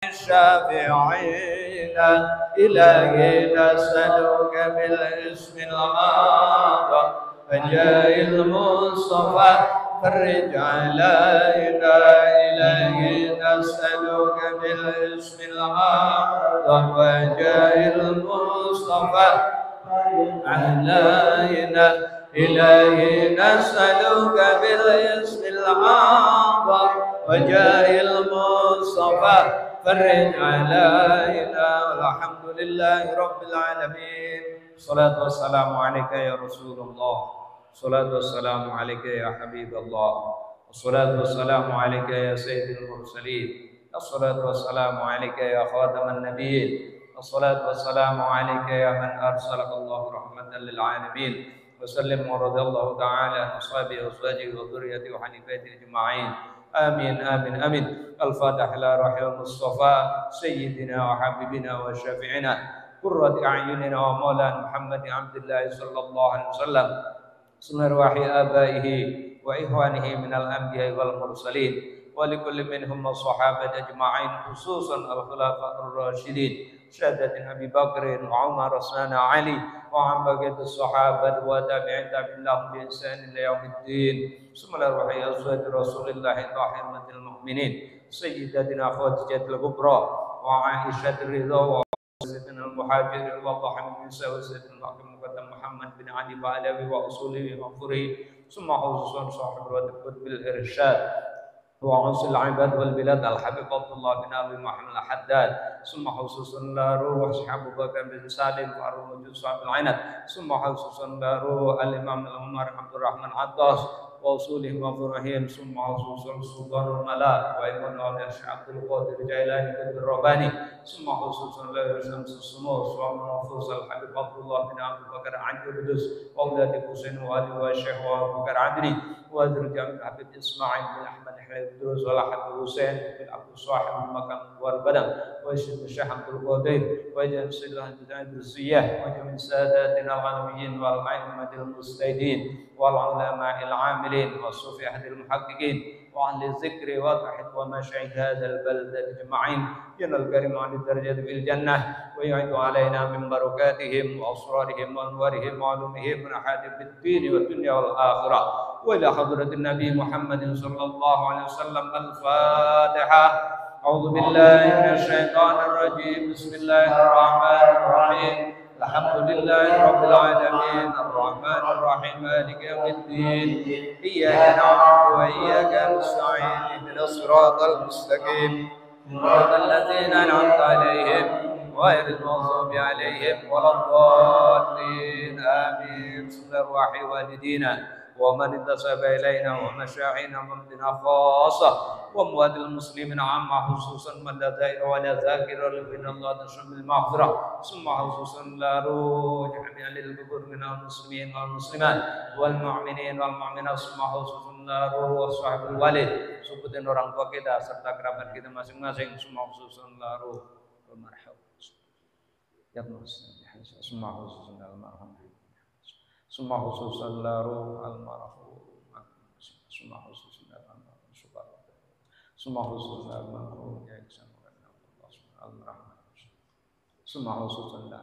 الشافعين إلهي نسألك بالاسم الأعظم فجاء المصطفى فرج علينا إلهي نسألك بالاسم الأعظم فجاء المصطفى علينا إلهي نسألك بالاسم الأعظم وجاء المصطفى فرج علينا والحمد لله رب العالمين. الصلاة والسلام عليك يا رسول الله، الصلاة والسلام عليك يا حبيب الله، الصلاة والسلام عليك يا سيد المرسلين، الصلاة والسلام عليك يا خاتم النبيين، الصلاة والسلام عليك يا من أرسلك الله رحمة للعالمين. وسلم ورضي الله تعالى عن أصحابه وأزواجه وذريته وحنيفته أجمعين. آمين آمين آمين. الفاتح إلى روح المصطفى سيدنا وحبيبنا وشفيعنا قرة أعيننا ومولانا محمد عبد الله صلى الله عليه وسلم سنة أرواح آبائه وإخوانه من الأنبياء والمرسلين ولكل منهم الصحابة أجمعين خصوصا الخلفاء الراشدين سادة أبي بكر وعمر وعثمان علي وعن بقية الصحابة وتابعين لهم بإحسان إلى يوم الدين. ثم الأرواح أزواج رسول الله طاهرة المؤمنين سيدتنا خديجة الكبرى وعائشة الرضا سيدنا المهاجر والله من نساء وسيدنا المقدم محمد بن علي وآله وأصوله وفره ثم خصوصا صاحب القطب بالإرشاد وعنصر العباد والبلاد الحبيب عبد الله بن أبي محمد الحداد ثم خصوصا لا روح أصحاب بكر بن سالم فاروق وجود صاحب العنب ثم خصوصا لا روح الإمام العمر عبد الرحمن عطاس وأصولهم وفرهم ثم خصوصا سلطان الملاك وإمام الأولياء عبد القادر الجيلاني بن الرباني ثم خصوصا لا شمس الشموس ومنفوس الحبيب عبد الله بن أبي بكر عن القدس وأولاد حسين وعلي والشيخ أبو بكر عدني وذرية الحبيب إسماعيل بن أحمد الدروس والحبيب حسين بن عبد صاحب المكان والبدن ويشهد الشيخ عبد القادر وجميع سيدنا الدرسية وجميع ساداتنا العالميين والأئمة المجتهدين والعلماء العاملين والصوفية المحققين وأهل الذكر والتوحيد ومشايخ هذا البلد أجمعين ينال الكريم عن الدرجات في الجنة ويعيد علينا من بركاتهم وأسرارهم وأنوارهم وعلومهم من حادث الدين والدنيا والآخرة وإلى حضرة النبي محمد صلى الله عليه وسلم. الفاتحة. أعوذ بالله من الشيطان الرجيم. بسم الله الرحمن الرحيم. الحمد لله رب العالمين الرحمن الرحيم مالك يوم الدين إياك نعبد وإياك نستعين اهدنا الصراط المستقيم صراط الذين أنعمت عليهم غير المغضوب عليهم ولا الضالين آمين. بسم أرواح والدينا ومن انتسب إلينا ومشايخنا ومن خاصة وأموات المسلمين عامة خصوصا من لا ذاكر ولا ذاكر من الله تشمل المغفرة ثم خصوصا لا روح جميع للقبور من المسلمين والمسلمات والمؤمنين والمؤمنات ثم خصوصا لا روح صاحب الوالد sebutin orang tua kita serta kerabat kita masing-masing semua khususan la ruh marhab ya semua khususan almarhum semua khususan la ruh almarhum semua khususan almarhum semua khususan almarhum ya ihsan almarhum semua khususan la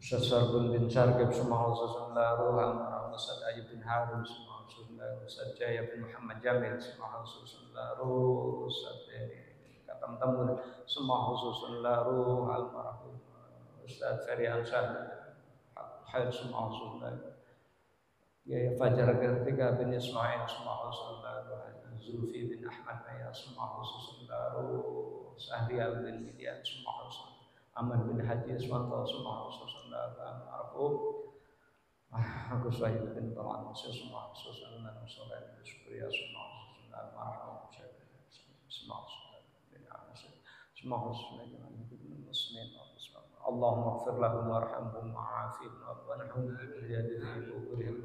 Syasar bin Syarqib semua khususan la ruh almarhum Ustaz Ayyub bin Harun semua khususan la ruh Ustaz Jaya bin Muhammad Jamil semua khususan la ruh Ustaz Katam Tambun semua khususan la ruh almarhum Ustaz Ferry Ansar Hayat semua khususan la ruh Yaya Fajar Gertika bin Ismail semua khususan la ruh Zulfi bin Ahmad Naya semua khususan la ruh Sahrial bin Midian semua khususan Aman bin Haji Iswanto semua khususan la ruh almarhum Aku Sahih bin Talan semua khususan la ruh Soleh bin Syukriya semua khususan la ruh almarhum semua khususan semua khususan la ruh muslimin Allahumma ighfir lahum warhamhum wa'afihim wa'anhum bi'adihim wa qurihim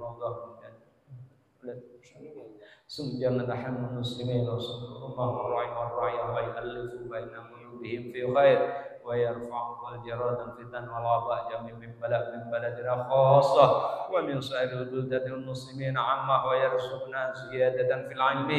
ثم جنة حمد المسلمين وصلى الله الرعي والرعي ويألف بين قلوبهم في خير ويرفع الجراد الفتن والوباء جميع من بلدنا خاصة ومن سائر البلدان المسلمين عامة ويرزقنا زيادة في العلم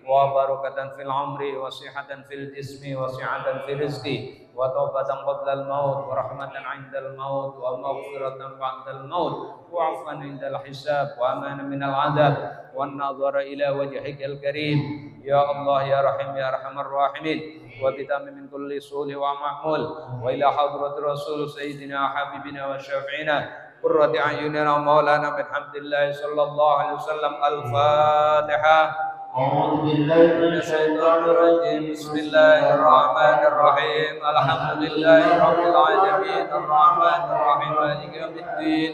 وبركة في العمر وصحة في الجسم وسعة في الرزق وتوبة قبل الموت ورحمة عند الموت ومغفرة بعد الموت وعفوا عند الحساب وأمانا من العذاب والنظر إلى وجهك الكريم يا الله يا رحيم يا أرحم الراحمين وبدم من كل سوء ومحمول وإلى حضرة رسول سيدنا حبيبنا وشفيعنا قرة أعيننا ومولانا بحمد الله صلى الله عليه وسلم. الفاتحة. أعوذ بالله من الشيطان الرجيم. بسم الله الرحمن الرحيم. الحمد لله رب العالمين الرحمن الرحيم مالك يوم الدين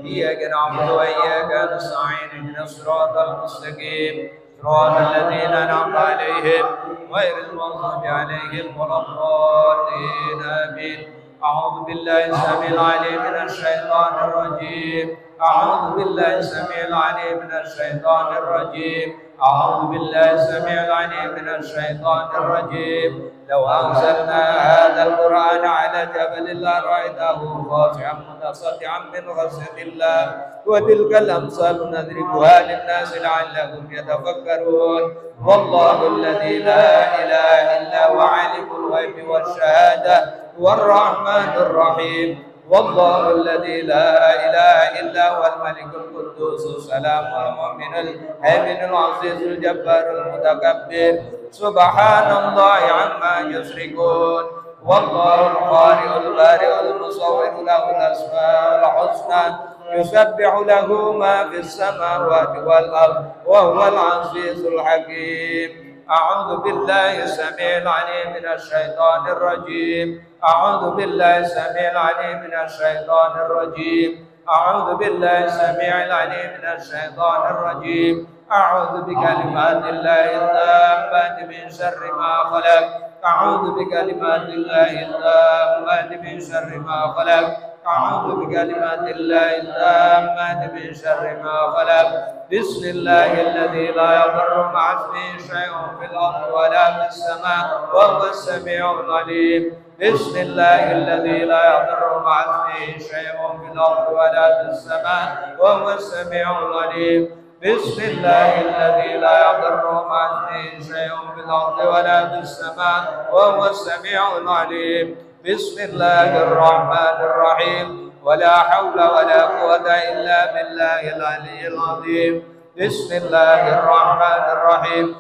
إياك نعبد وإياك نستعين اهدنا الصراط المستقيم صراط الذين أنعمت عليهم غير المغضوب عليهم ولا الضالين آمين. أعوذ بالله السميع العليم من الشيطان الرجيم. أعوذ بالله السميع العليم من الشيطان الرجيم. أعوذ بالله السميع العليم من الشيطان الرجيم. لو أنزلنا هذا القرآن على جبل لرأيته خاشعا متصدعا من خشية الله وتلك الأمثال نضربها للناس لعلهم يتفكرون. والله الذي لا إله إلا هو عالم الغيب والشهادة والرحمن الرحيم. والله الذي لا إله إلا هو الملك القدوس السلام المؤمن المهيمن العزيز الجبار المتكبر سبحان الله عما يشركون. والله الخالق البارئ المصور له الأسماء الحسنى يسبح له ما في السماوات والأرض وهو العزيز الحكيم. أعوذ بالله السميع العليم من الشيطان الرجيم. أعوذ بالله السميع العليم من الشيطان الرجيم. أعوذ بالله السميع العليم من الشيطان الرجيم. أعوذ بكلمات الله التامات من شر ما خلق. أعوذ بكلمات الله التامات من شر ما خلق. أعوذ بكلمات الله التامات من شر ما خلق. بسم الله الذي لا يضر مع اسمه شيء في الأرض ولا في السماء وهو السميع العليم. بسم الله الذي لا يضر مع اسمه شيء في الأرض ولا في السماء وهو السميع العليم. بسم الله الذي لا يضر مع اسمه شيء في الأرض ولا في السماء وهو السميع العليم. بسم الله الرحمن الرحيم. ولا حول ولا قوة إلا بالله العلي العظيم. بسم الله الرحمن الرحيم.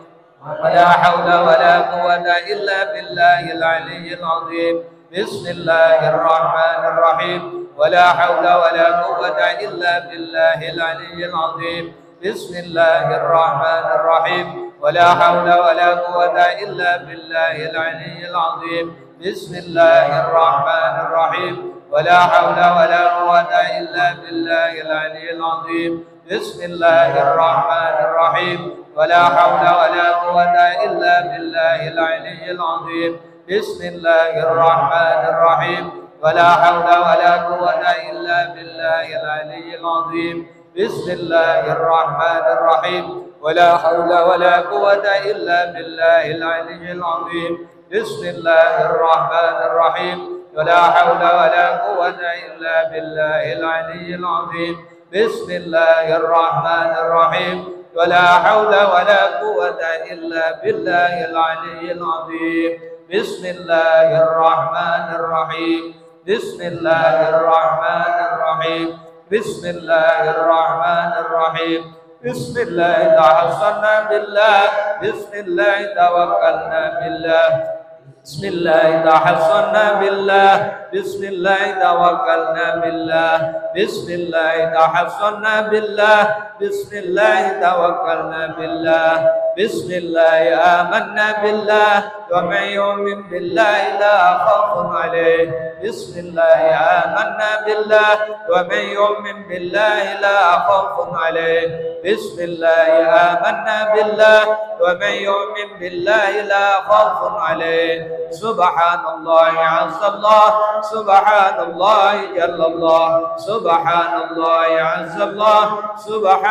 ولا حول ولا قوة إلا بالله العلي العظيم. بسم الله الرحمن الرحيم. ولا حول ولا قوة إلا بالله العلي العظيم. بسم الله الرحمن الرحيم. ولا حول ولا قوة إلا بالله العلي العظيم. بسم الله الرحمن الرحيم. ولا حول ولا قوة إلا بالله العلي العظيم. بسم الله الرحمن الرحيم. ولا حول ولا قوة إلا بالله العلي العظيم. بسم الله الرحمن الرحيم. ولا حول ولا قوة إلا بالله العلي العظيم. بسم الله الرحمن الرحيم. ولا حول ولا قوة إلا بالله العلي العظيم. بسم الله الرحمن الرحيم. ولا حول ولا قوة إلا بالله العلي العظيم. بسم الله الرحمن الرحيم. ولا حول ولا قوة إلا بالله العلي العظيم. بسم الله الرحمن الرحيم. بسم الله الرحمن الرحيم. بسم الله الرحمن الرحيم. بسم الله توكلنا بالله. بسم الله توكلنا بالله. بسم الله تحصنا بالله. بسم الله توكلنا بالله. بسم الله تحصنا بالله. بسم الله توكلنا بالله. بسم الله آمنا بالله. ومن يؤمن بالله لا خوف عليه. بسم الله آمنا بالله. ومن يؤمن بالله لا خوف عليه. بسم الله آمنا بالله. ومن يؤمن بالله لا خوف عليه. سبحان الله عز الله. سبحان الله جل الله. سبحان الله عز الله. سبحان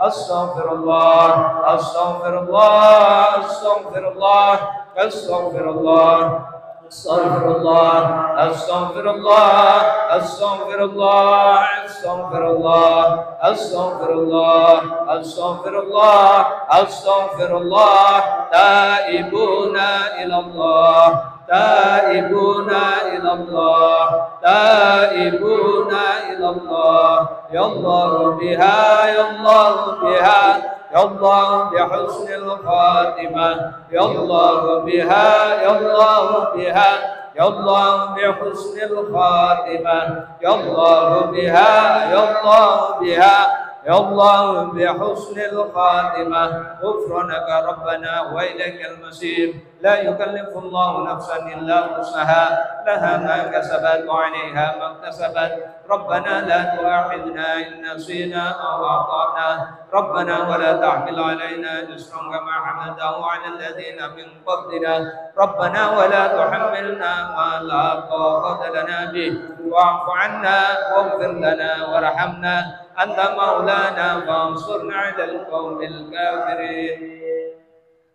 أستغفر الله أستغفر الله أستغفر الله أستغفر الله أستغفر الله أستغفر الله أستغفر الله أستغفر الله أستغفر الله أستغفر الله أستغفر الله تائبون إلى الله تائبون إلى الله تائبون إلى الله يا الله بها يا الله بها يا الله بحسن الخاتمة يا الله بها يا الله بها يا الله بحسن الخاتمة يا الله بها يا الله بها يا الله بحسن الخاتمة غفرانك ربنا وإليك المصير لا يكلف الله نفسا إلا وسعها لها ما كسبت وعليها ما اكتسبت ربنا لا تؤاخذنا إن نسينا أو أخطأنا ربنا ولا تحمل علينا إصرا كما حملته على الذين من قبلنا ربنا ولا تحملنا ما لا طاقة لنا به واعف عنا واغفر لنا وارحمنا أنت مولانا فانصرنا على القوم الكافرين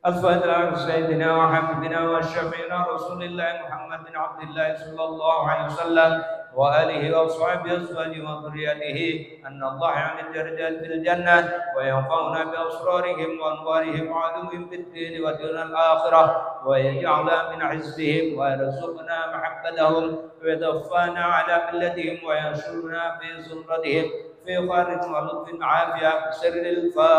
الفاتحة على سيدنا وحبيبنا وشفيعنا رسول الله محمد بن عبد الله صلى الله عليه وسلم وآله وصحبه أزواجه وذريته أن الله عن الدرجات في الجنة وينفعنا بأسرارهم وأنوارهم وعلوهم في الدين ودين الآخرة ويجعلنا من حزبهم ويرزقنا محبتهم ويتوفانا على ملتهم وينشرنا في زمرتهم في خير ولطف عافية سر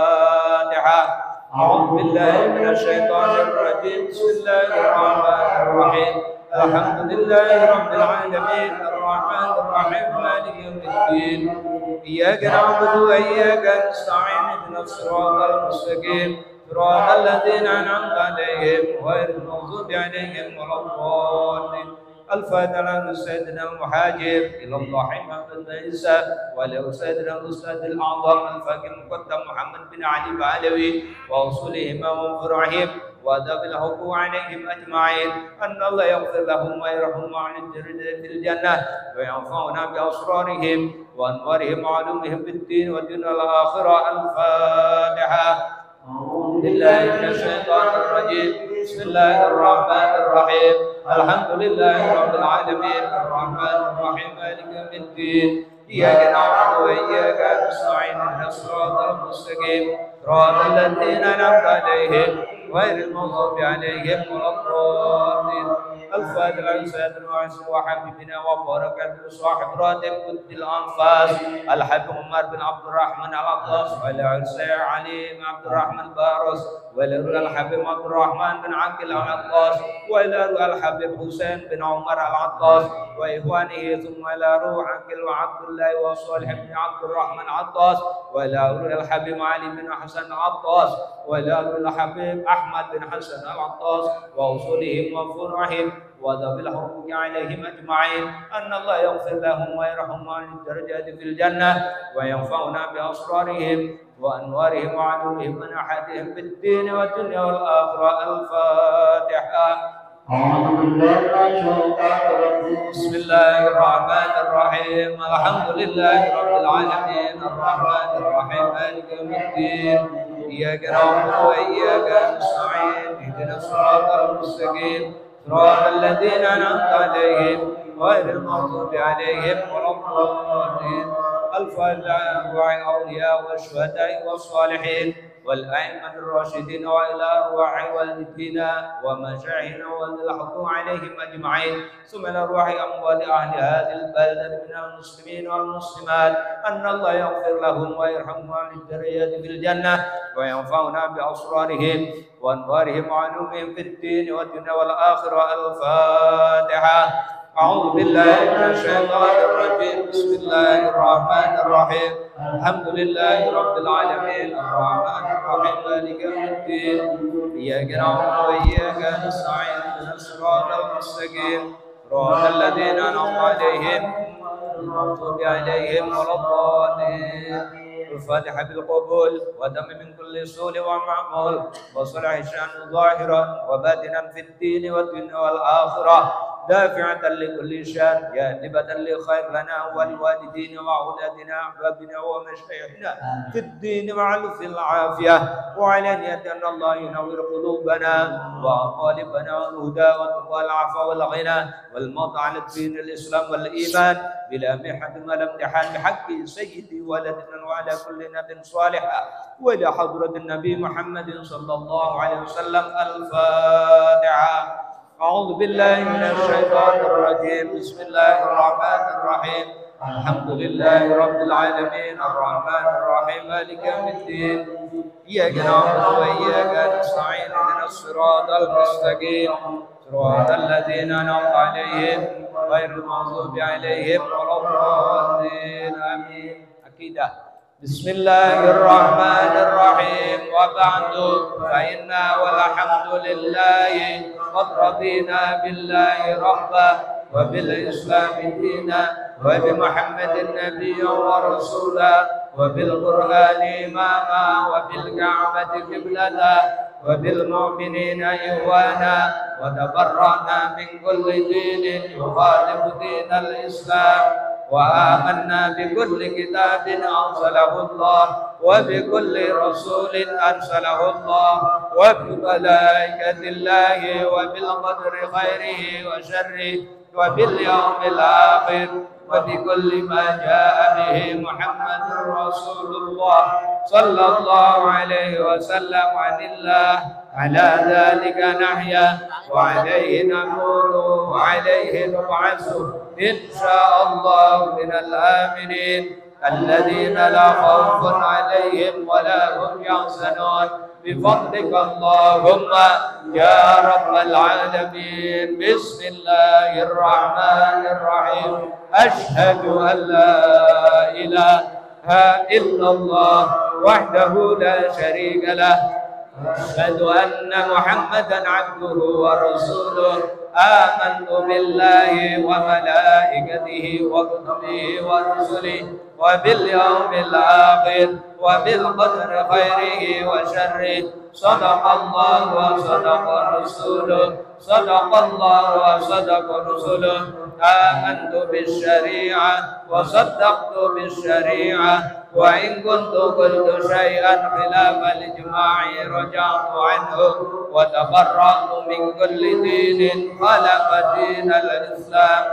الفاتحة أعوذ بالله من الشيطان الرجيم بسم الله الرحمن الرحيم الحمد لله رب العالمين الرحمن الرحيم مالك يوم الدين إياك نعبد وإياك نستعين اهدنا الصراط المستقيم صراط الذين أنعمت عليهم غير المغضوب عليهم ولا الضالين الفاتحة لسيدنا المهاجر إلى الله محمد عيسى ولو سيدنا الأستاذ الأعظم الفقيه المقدم محمد بن علي بعلوي وأصولهم وفروعهم وذوي الحقوق عليهم أجمعين أن الله يغفر لهم ويرحمهم عن الدرجة في الجنة وينفعنا بأسرارهم وأنوارهم وعلومهم في الدين والدين والآخرة الفاتحة أعوذ بالله من الشيطان الرجيم بسم الله الرحمن الرحيم الحمد لله رب العالمين الرحمن الرحيم مالك يوم الدين إياك نعبد وإياك نستعين اهدنا الصراط المستقيم صراط الذين أنعمت عليهم غير المغضوب عليهم ولا الضالين الفاتحة لسيدنا وعيسى وحبيبنا وبركاته صاحب راتب قد الأنفاس الحبيب عمر بن عبد الرحمن العطاس والعرسي علي بن عبد الرحمن بارس ولروي الحبيب عبد الرحمن بن عقيل العطاس ولروي الحبيب حسين بن عمر العطاس وإخوانه ثم إلى روح عقيل وعبد الله وصالح بن عبد الرحمن العطاس ولروي الحبيب علي بن حسن العطاس ولروي الحبيب أحمد بن حسن العطاس وأصولهم وفروعهم وذوي الحقوق عليهم أجمعين أن الله يغفر لهم ويرحمهم عن الدرجات في الجنة وينفعنا بأسرارهم وأنوارهم وعلومهم ونحاتهم في الدين والدنيا والآخرة الفاتحة بسم الله الرحمن الرحيم الحمد لله رب العالمين الرحمن الرحيم مالك يوم الدين إياك نعبد وإياك نستعين اهدنا الصراط المستقيم صراط الذين أنعمت عليهم غير المغضوب عليهم ولا الضالين الفاتحة مع الأولياء والشهداء والصالحين والأئمة الراشدين وإلى أرواح والدينا ومشايخنا والحقوق عليهم أجمعين ثم إلى أرواح أموات أهل هذه البلدة من المسلمين والمسلمات أن الله يغفر لهم ويرحمهم عن الدرجات في الجنة وينفعنا بأسرارهم وأنوارهم وعلومهم في الدين والدنيا والآخرة الفاتحة أعوذ بالله من الشيطان الرجيم بسم الله الرحمن الرحيم الحمد لله رب العالمين الرحمن الرحيم مالك يوم الدين إياك نعبد وإياك نستعين اهدنا الصراط المستقيم صراط الذين أنعمت عليهم غير المغضوب عليهم ولا الضالين الفاتحة بالقبول ودم من كل سوء ومعمول وصلح شأن ظاهرا وباطنا في الدين والدنيا والآخرة دافعة لكل شر جالبة لخير لنا ولوالدينا وأولادنا أحبابنا ومشايخنا في الدين مع في العافية وعلانية أن الله ينور قلوبنا وقالبنا والهدى والتقوى والعفو والغنى والموت على الدين الإسلام والإيمان بلا محن ولا امتحان بحق سيدي ولدنا وعلى كل نبي صالحا وإلى حضرة النبي محمد صلى الله عليه وسلم. الفاتحة. أعوذ بالله من الشيطان الرجيم. بسم الله الرحمن الرحيم. الحمد لله رب العالمين الرحمن الرحيم مالك يوم الدين إياك نعبد وإياك نستعين اهدنا الصراط المستقيم صراط الذين أنعمت عليهم غير المغضوب عليهم ولا الضالين آمين. عقيدة. بسم الله الرحمن الرحيم. وبعد فإنا والحمد لله قد رضينا بالله ربا وبالإسلام دينا وبمحمد النبي ورسولا وبالقرآن إماما وبالكعبة قبلة وبالمؤمنين إخوانا وتبرأنا من كل دين يخالف دين الإسلام وآمنا بكل كتاب أنزله الله وبكل رسول أرسله الله وبملائكة الله وبالقدر خيره وشره وباليوم الآخر وبكل ما جاء به محمد رسول الله صلى الله عليه وسلم عن الله. على ذلك نحيا وعليه نموت وعليه نبعث إن شاء الله من الآمنين الذين لا خوف عليهم ولا هم يحزنون بفضلك اللهم يا رب العالمين. بسم الله الرحمن الرحيم. أشهد أن لا إله إلا الله وحده لا شريك له أشهد أن محمدا عبده ورسوله آمنت بالله وملائكته وكتبه ورسله وباليوم الآخر وبالقدر خيره وشره. صدق الله وصدق رسوله صدق الله وصدق رسوله. آمنت بالشريعة وصدقت بالشريعة وإن كنت قلت شيئا خلاف الإجماع رجعت عنه وتبرأت من كل دين خلف دين الإسلام.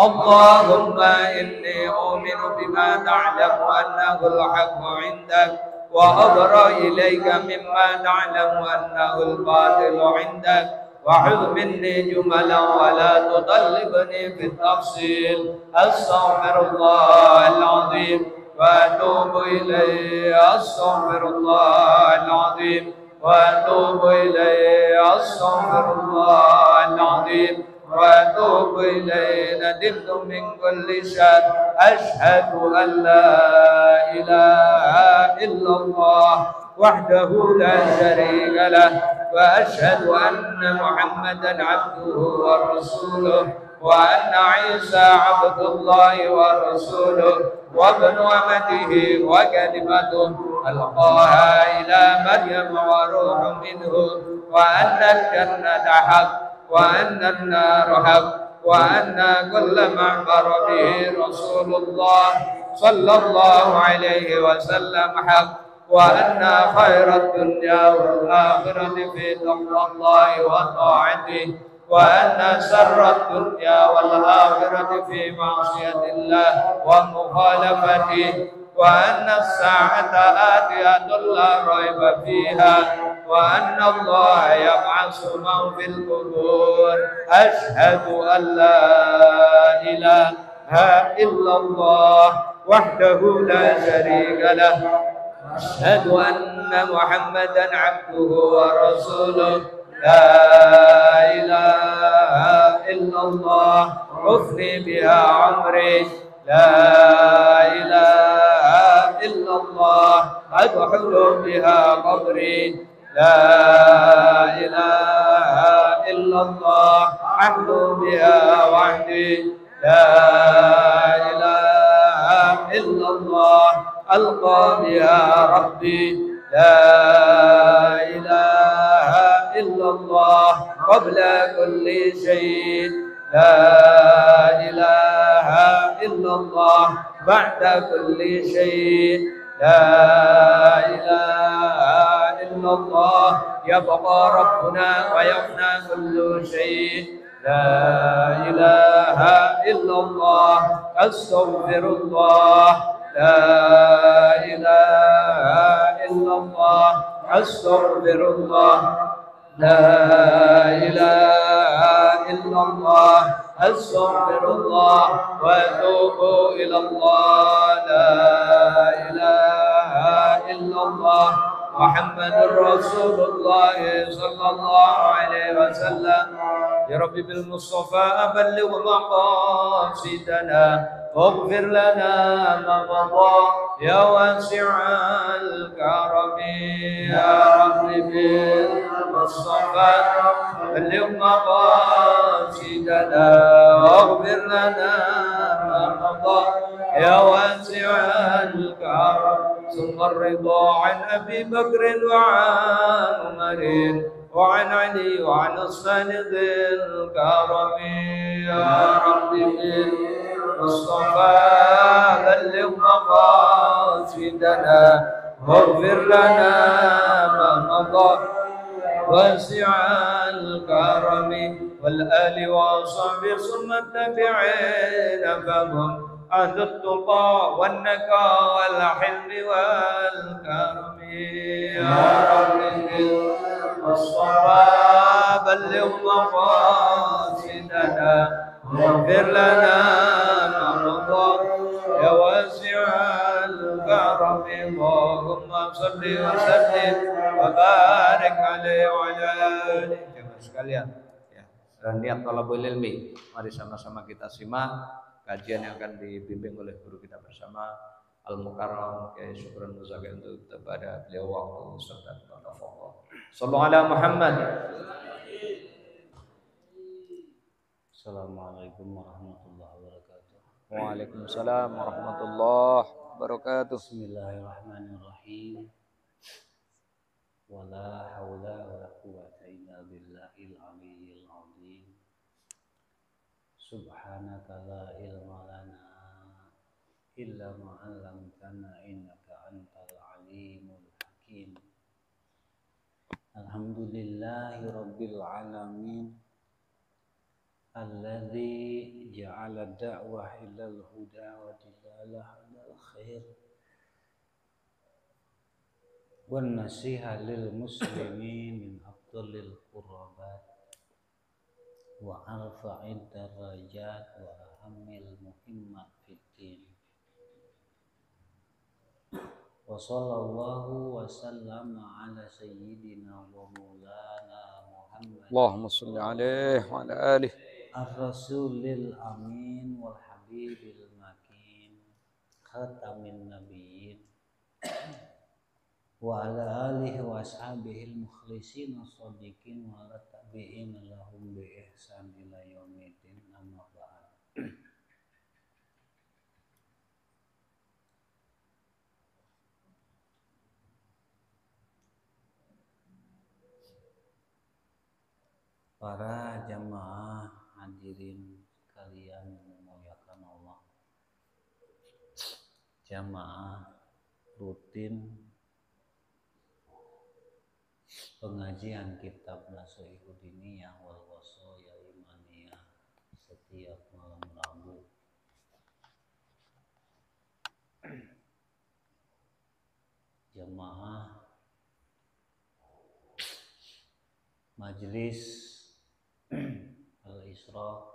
اللهم إني أؤمن بما تعلم أنه الحق عندك وأبرأ إليك مما تعلم أنه الباطل عندك وخذ مني جملا ولا تطلبني في التفصيل. أستغفر الله العظيم وأتوب إليه. أستغفر الله العظيم وأتوب إليه. أستغفر الله العظيم وأتوب إليه. ندمت من كل شر. أشهد أن لا إله إلا الله وحده لا شريك له وأشهد أن محمدا عبده ورسوله وأن عيسى عبد الله ورسوله وابن أمته وكلمته ألقاها إلى مريم وروح منه وأن الجنة حق وأن النار حق وأن كل ما أخبر به رسول الله صلى الله عليه وسلم حق وأن خير الدنيا والآخرة في تقوى الله وطاعته وأن شر الدنيا والآخرة في معصية الله ومخالفته وأن الساعة آتية لا ريب فيها وأن الله يبعث من في القبور. أشهد أن لا إله إلا الله وحده لا شريك له أشهد أن محمدا عبده ورسوله. لا إله إلا الله أفني بها عمري. لا إله إلا الله أدخل بها قبري. لا إله إلا الله أحلو بها وحدي. لا إله إلا الله ألقى بها ربي. لا إله إلا الله قبل كل شيء. لا إله إلا الله بعد كل شيء لا إله إلا الله يبقى ربنا ويفنى كل شيء لا إله إلا الله أستغفر الله لا إله إلا الله أستغفر الله لا إله إلا الله أستغفر الله وأتوب إلى الله لا إله إلا الله محمد رسول الله صلى الله عليه وسلم يا رب بالمصطفى أبلغ مقاصدنا واغفر لنا ما مضى يا واسع الكرم يا رب بالمصطفى بلغ مقاصدنا واغفر لنا ما مضى يا واسع الكرم ثم الرضا عن أبي بكر وعن عمر وعن علي وعن الصادق الكرم يا رب بالمصطفى بلغ مقاصدنا واغفر لنا ما مضى واسع الكرم والآل وصحبه ثم التابعين فهم أهل التقى والنكى والحلم والكرم يا رب بالمصطفى بلغ مقاصدنا واغفر لنا ما مضى يا واسع الكرم اللهم صل وسلم وبارك عليه وعلى آله. Jemaah sekalian, ya, niat thalabul ilmi, mari sama-sama kita simak kajian yang akan dibimbing oleh guru kita bersama Al-Mukarram Kiai Syukron Muzaki untuk kepada beliau waktu serta tafadhol. Sallallahu ala Muhammad. Assalamualaikum warahmatullahi wabarakatuh. Waalaikumsalam warahmatullahi wabarakatuh. Bismillahirrahmanirrahim. Wala haula wala quwwata illa billahil aliyyil azim. Subhanaka la ilma lana illa ma 'allamtana innaka antal alimul hakim. Alhamdulillahi rabbil alamin. Alladzi ja'ala da'wah ilal huda wa dilalah ilal khair wan nasiha lil muslimin min afdalil qurbat wa arfa'id darajat wa ahammil muhimmat fid din wa sallallahu wa sallama ala sayyidina wa maulana Muhammad Allahumma shalli alaihi wa ala alihi ar-rasulil amin wal habibil makin khatamin nabiyyin wa ala alihi wa ashabihil mukhlisin as-sadiqin wa ala tabi'in lahum bi ihsan ila yaumiddin amma ba'd. Para jamaah hadirin sekalian yang memuliakan Allah, jamaah rutin pengajian kitab Nasihatul Diniyah wal Wasaya Imaniyah setiap malam Rabu. Jamaah Majelis Al-Isra,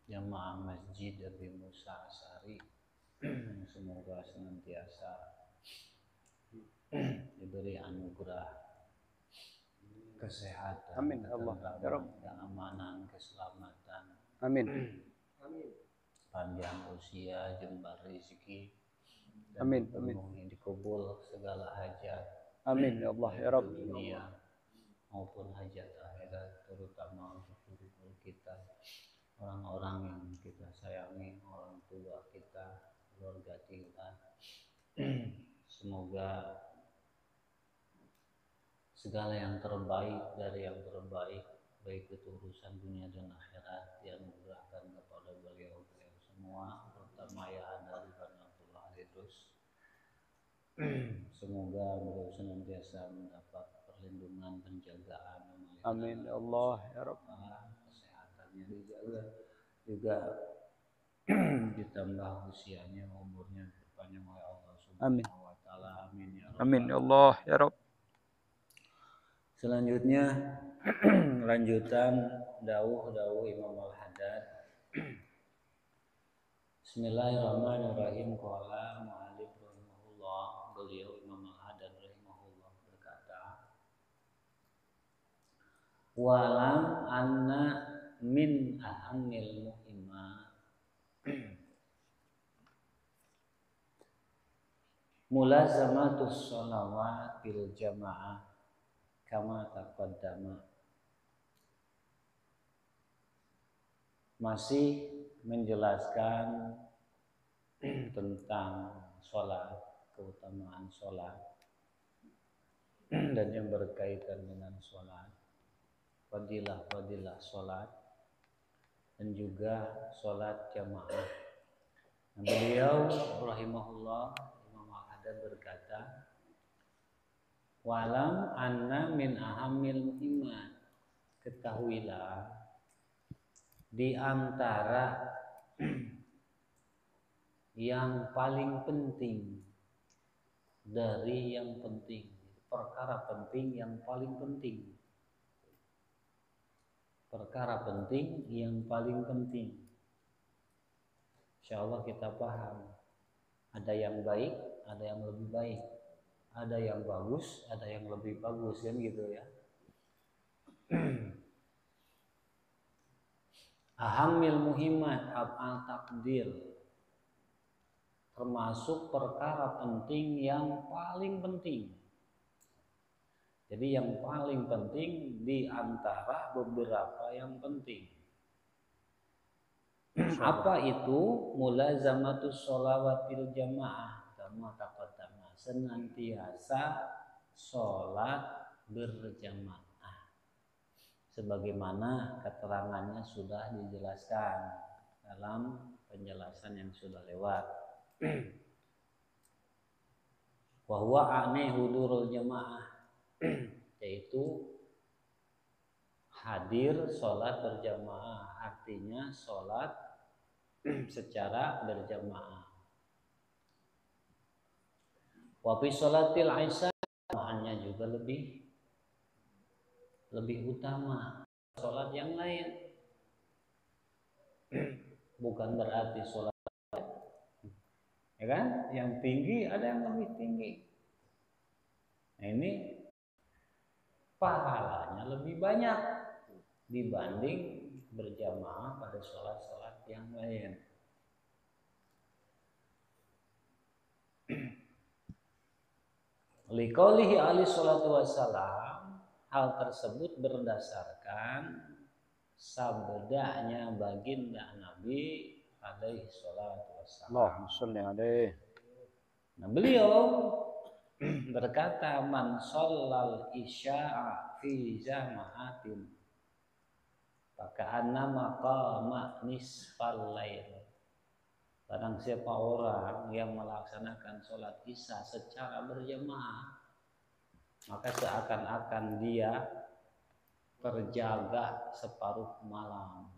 jamaah Masjid Abi Musa Asy'ari, semoga senantiasa diberi anugerah kesehatan, amin Allah ya Rabb, keamanan, keselamatan, amin, panjang usia, jembar rezeki, amin, penuhi dikabul segala hajat, amin ya Allah ya Rabb, dunia maupun hajat akhirat, terutama untuk guru kita, orang-orang yang kita sayangi, orang tua kita, keluarga kita. Semoga segala yang terbaik dari yang terbaik, baik itu urusan dunia dan akhirat, yang dianugerahkan kepada beliau-beliau semua, terutama ya dari Abdullah Idrus. Semoga beliau senantiasa mendapat perlindungan, penjagaan, Amin ya Allah ya Rabb. kesehatannya dijaga, juga ditambah usianya, umurnya dipanjang oleh Allah Subhanahu wa taala. Amin ya Rabb. Amin ya Allah ya Rabb. Selanjutnya lanjutan dawuh Imam Al-Haddad. Bismillahirrahmanirrahim. Qala mu'allif rahimahullah, beliau Imam Al-Haddad rahimahullah berkata, wa'lam anna min ahammil muhimmat mulazamatus sholawat bil jamaah kama taqaddama. Masih menjelaskan tentang sholat, keutamaan sholat dan yang berkaitan dengan sholat, fadilah sholat, dan juga sholat jamaah. Beliau rahimahullah Imam Al-Haddad berkata, walam anna min ahamil iman, ketahuilah di antara yang paling penting dari yang penting, perkara penting yang paling penting, perkara penting yang paling penting. Insya Allah kita paham, ada yang baik, ada yang lebih baik, ada yang bagus, ada yang lebih bagus, kan gitu ya. Ahamil muhimmat al takdir, termasuk perkara penting yang paling penting. Jadi yang paling penting di antara beberapa yang penting. Apa itu? Mulazamatus sholawatil jamaah kama taqaddama, senantiasa sholat berjamaah sebagaimana keterangannya sudah dijelaskan dalam penjelasan yang sudah lewat. Wa huwa a'ni hudurul jamaah, yaitu hadir sholat berjamaah, artinya sholat secara berjamaah. Wa fi sholatil isya, jamaahnya juga lebih utama sholat yang lain. Bukan berarti sholat, ya kan? Yang tinggi ada yang lebih tinggi. Nah ini pahalanya lebih banyak dibanding berjamaah pada sholat-sholat yang lain. Liqaulihi alaihi salatu wassalam, hal tersebut berdasarkan sabdanya baginda Nabi alaihi salatu wassalam. Allahumma sholli alaihi. Nah, beliau berkata, man shallal isya'a fi jama'atin faka'annama qama nisfal lail. Barang siapa orang yang melaksanakan sholat isya secara berjamaah, maka seakan-akan dia terjaga separuh malam.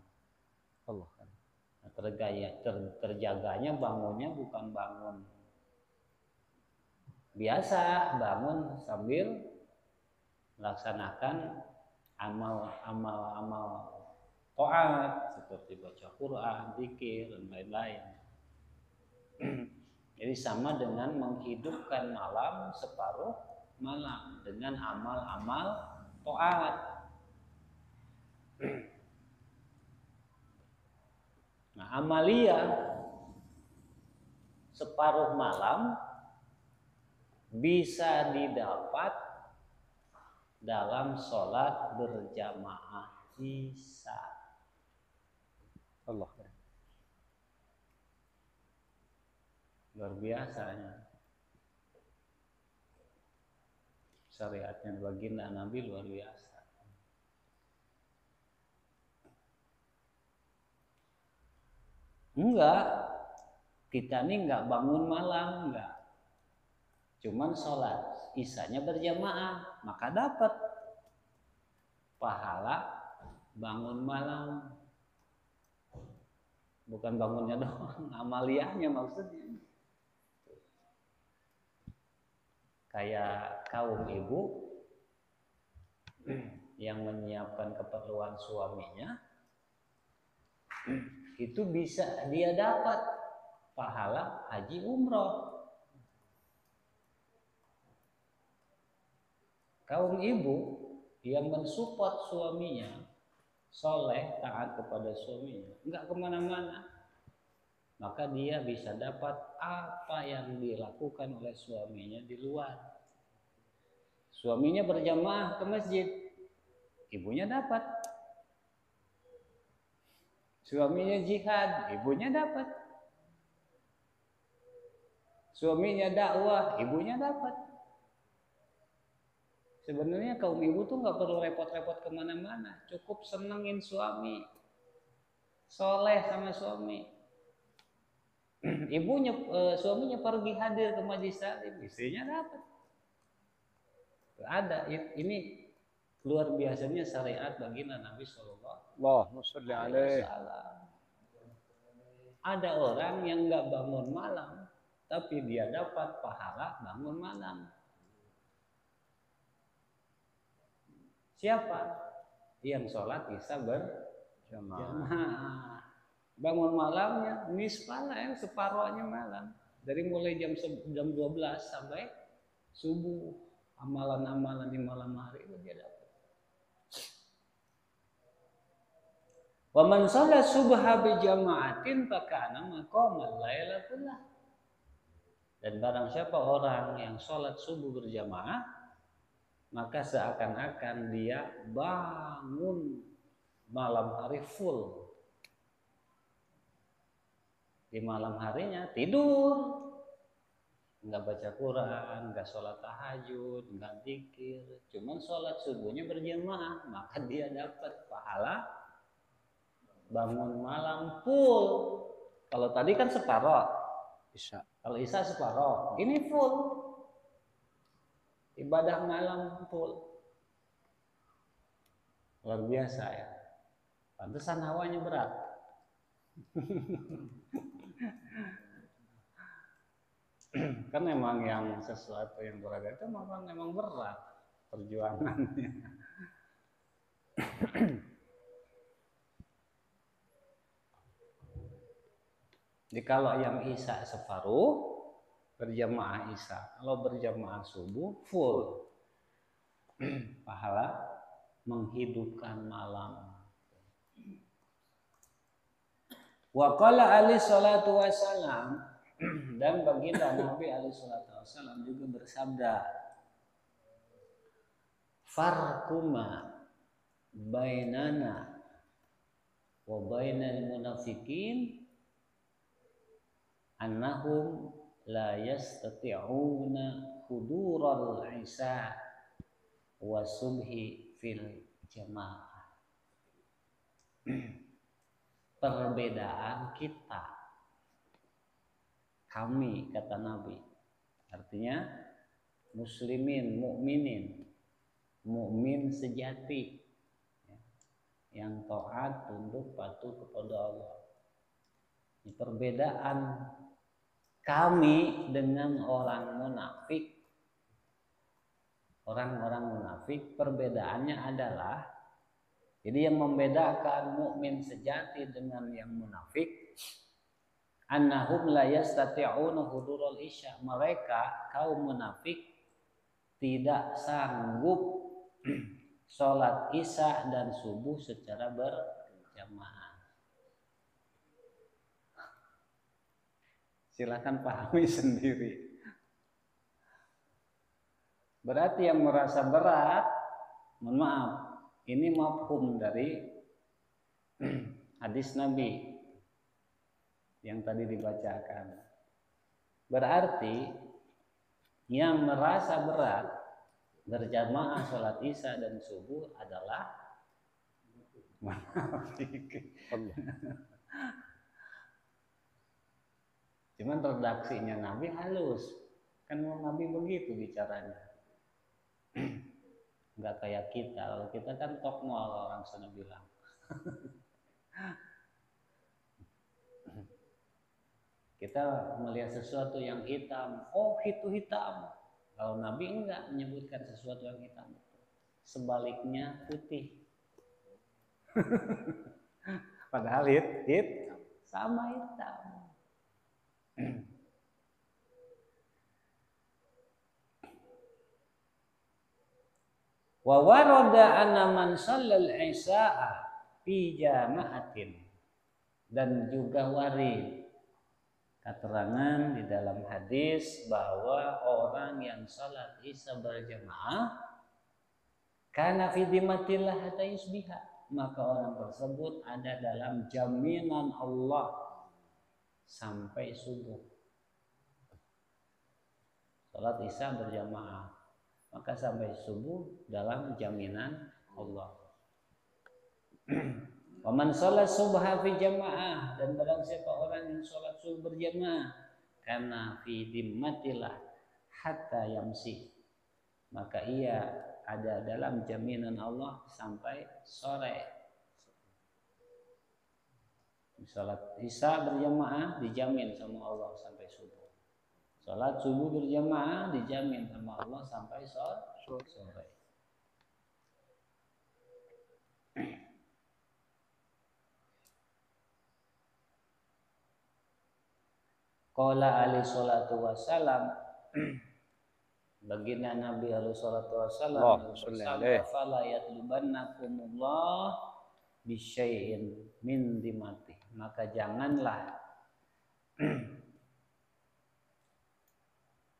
Allah. Nah, terjaganya bangunnya bukan bangun biasa, bangun sambil melaksanakan amal taat seperti baca Quran, zikir, dan lain-lain. Jadi sama dengan menghidupkan malam separuh malam dengan amal-amal taat. Nah, amalia separuh malam bisa didapat dalam sholat berjamaah isya. Allah. Luar biasanya. syariatnya baginda Nabi luar biasa. Enggak, kita nih enggak bangun malam, enggak. Cuman sholat isanya berjamaah, maka dapat pahala bangun malam. Bukan bangunnya doang, amaliyahnya maksudnya. Kayak kaum ibu yang menyiapkan keperluan suaminya, itu bisa dia dapat pahala haji umroh. Kaum ibu yang mensupport suaminya, soleh, taat kepada suaminya, nggak kemana-mana, maka dia bisa dapat apa yang dilakukan oleh suaminya di luar. Suaminya berjamaah ke masjid, ibunya dapat. Suaminya jihad, ibunya dapat. Suaminya dakwah, ibunya dapat. Sebenarnya kaum ibu tuh nggak perlu repot-repot kemana-mana, cukup senengin suami, soleh sama suami. Suaminya pergi hadir ke majelis taklim, istrinya dapat. Ada ini luar biasanya syariat baginda Nabi Sallallahu Alaihi Wasallam. Ada orang yang nggak bangun malam, tapi dia dapat pahala bangun malam. Siapa? Yang sholat isya berjamaah. Bangun malamnya nisfala yang separohnya malam. Dari mulai jam 12 sampai subuh. Amalan-amalan di malam hari itu dia dapat. Wa man shalla subha bi jama'atin fakana maqamal laila kullah. Dan barang siapa orang yang sholat subuh berjamaah, maka seakan-akan dia bangun malam hari full. Di malam harinya tidur, nggak baca Quran, nggak sholat tahajud, nggak zikir, cuman sholat subuhnya berjamaah, maka dia dapat pahala bangun malam full. Kalau tadi kan separoh, kalau isya separoh, ini full. Ibadah malam full. Luar biasa ya. Pantesan hawanya berat. Kan memang yang sesuatu yang berat itu memang berat perjuangannya. Jadi kalau yang isya separuh berjamaah isya, kalau berjamaah subuh full pahala menghidupkan malam. Wa qala alaihi salatu wassalam, dan baginda Nabi alaihi salatu wassalam juga bersabda, farquma bainana wa bainal munafiqin annahum la yastati'una hudural isya wa subhi fil jamaah. Perbedaan kita, kami, kata Nabi, artinya muslimin, mukminin, mukmin sejati, yang taat, tunduk, patuh kepada Allah. Ini perbedaan kami dengan orang munafik. Orang-orang munafik perbedaannya adalah, jadi yang membedakan mukmin sejati dengan yang munafik, annahum la yastati'una hudurul isya. Mereka kaum munafik tidak sanggup sholat isya dan subuh secara berjamaah. Silakan pahami sendiri. Berarti yang merasa berat, mohon maaf, ini mafhum dari hadis Nabi yang tadi dibacakan. Berarti yang merasa berat berjamaah sholat isya dan subuh adalah munafik. Cuman redaksinya Nabi halus, kan Nabi begitu bicaranya. Nggak kayak kita, kalau kita kan tokmol orang sana bilang. Kita melihat sesuatu yang hitam, oh itu hitam. Kalau Nabi enggak menyebutkan sesuatu yang hitam, sebaliknya putih. Padahal sama hitam. Wa warada anna man shallal isya'a fi jama'atin, dan juga warid keterangan di dalam hadis bahwa orang yang salat isya berjamaah kana fi dimatillah hatta yusbiha, maka orang tersebut ada dalam jaminan Allah sampai subuh. Salat isya berjamaah maka sampai subuh dalam jaminan Allah. Waman sholat subha fi jamaah, dan barang siapa orang yang sholat subuh berjamaah karena fi dimmatillah hatta yamsi, maka ia ada dalam jaminan Allah sampai sore. Sholat isya berjamaah dijamin sama Allah sampai subuh. Sholat subuh berjamaah dijamin sama Allah sampai sore. Qala alaihi salatu wassalam, baginda Nabi alaihi salatu wassalam bersabda, fala yatlubannakumullah bisyai'in min dimati, maka janganlah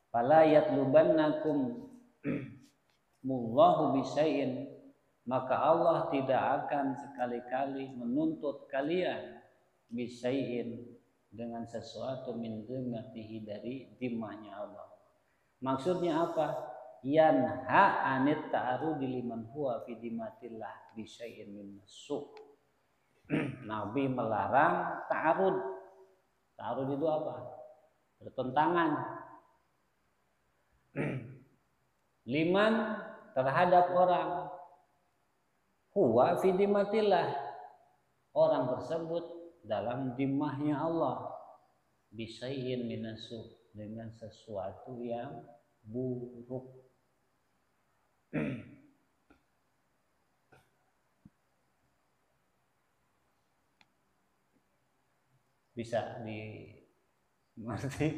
fala yatlubannakumullahu bisyai'in, maka Allah tidak akan sekali-kali menuntut kalian bisyai'in dengan sesuatu min dimatihi, dari dimahnya Allah. Maksudnya apa? Yanha anit ta'arudi liman huwa fi dimatillah bi syai'in min su'. Nabi melarang ta'arud. Ta'arud itu apa? Bertentangan. Liman terhadap orang huwa fi dimatillah, orang tersebut dalam dimahnya Allah, bisayyin minasu, dengan sesuatu yang buruk. Bisa dimengerti?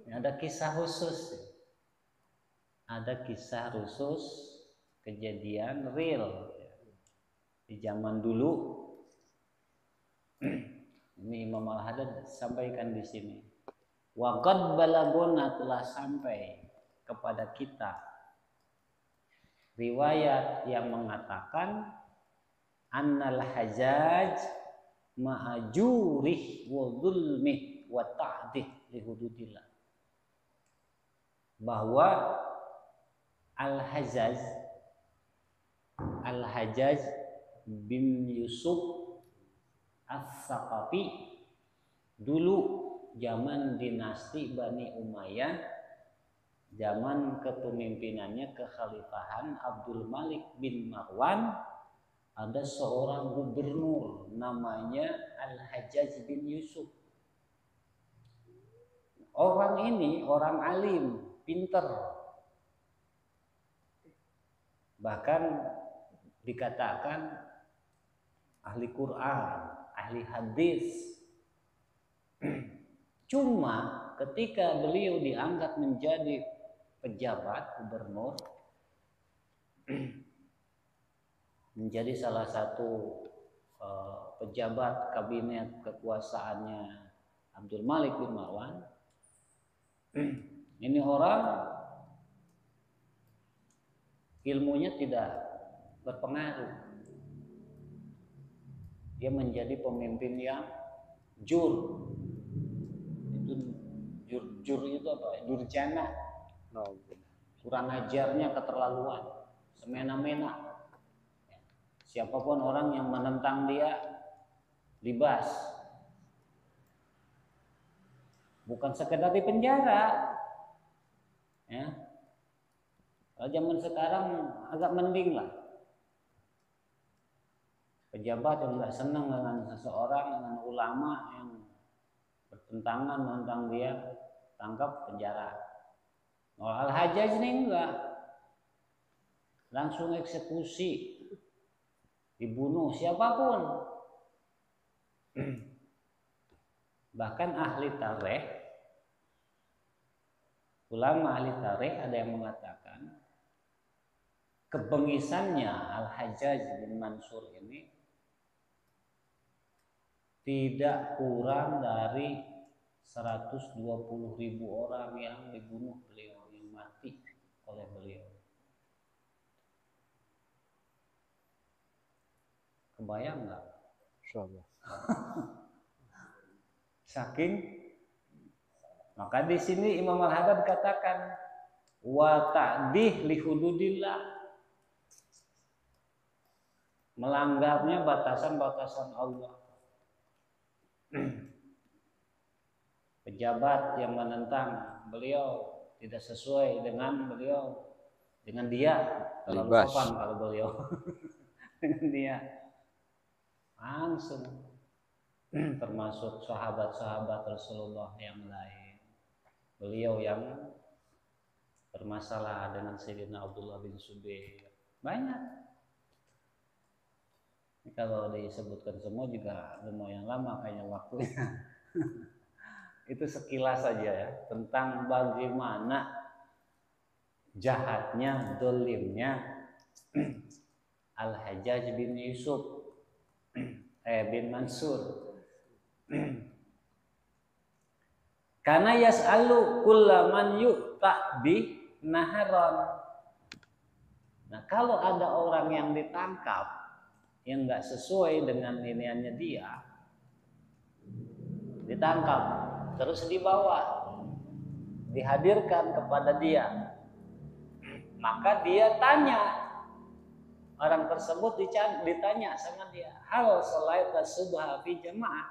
Ada kisah khusus, ada kisah khusus kejadian real di zaman dulu. Ini Imam Al-Haddad sampaikan di sini. Wa qad balagona, telah sampai kepada kita riwayat yang mengatakan annal hajjaj ma'ajurih wa zulmih wa ta'dih li hududillah, bahwa Al-Hajjaj bin Yusuf As-Saqafi dulu zaman dinasti Bani Umayyah, zaman kepemimpinannya kekhalifahan Abdul Malik bin Marwan, ada seorang gubernur namanya Al-Hajjaj bin Yusuf. Orang ini orang alim, pinter, bahkan dikatakan ahli Quran, ahli hadis. Cuma ketika beliau diangkat menjadi pejabat gubernur, menjadi salah satu pejabat kabinet kekuasaannya Abdul Malik bin Marwan, ini orang ilmunya tidak berpengaruh. Dia menjadi pemimpin yang jur. Itu jur itu apa? Durjana. Kurang ajarnya keterlaluan, semena-mena. Siapapun orang yang menentang dia, libas. Bukan sekedar di penjara. Ya. Kalau zaman sekarang agak mending lah. Pejabat yang nggak senang dengan seseorang, dengan ulama yang bertentangan menentang dia, tangkap penjara. Kalau Al-Hajjaj ini enggak, langsung eksekusi, dibunuh siapapun. Bahkan ahli tarikh, ulama ahli tarikh ada yang mengatakan kebengisannya Al-Hajjaj bin Mansur ini tidak kurang dari 120.000 orang yang dibunuh beliau, yang mati oleh beliau. Kebayang nggak? Saking. Maka di sini Imam Al-Haddad katakan wa ta'dih li hududillah, melanggarnya batasan-batasan Allah. Pejabat yang menentang beliau tidak sesuai dengan beliau, dengan dia, terlalu sopan kalau beliau dengan dia langsung. Termasuk sahabat-sahabat Rasulullah yang lain, beliau yang bermasalah dengan Sayyidina Abdullah bin Zubair banyak. Kalau disebutkan semua juga lumayan lama kayaknya waktunya. Itu sekilas saja ya tentang bagaimana jahatnya, dolimnya Al-Hajjaj bin Yusuf bin Mansur. Karena yas'alu kullaman yu'ta bi naharon. Nah, kalau ada orang yang ditangkap yang nggak sesuai dengan iniannya dia, ditangkap terus dibawa, dihadirkan kepada dia, maka dia tanya, orang tersebut ditanya sama dia, hal sholaita subha fi jamaah,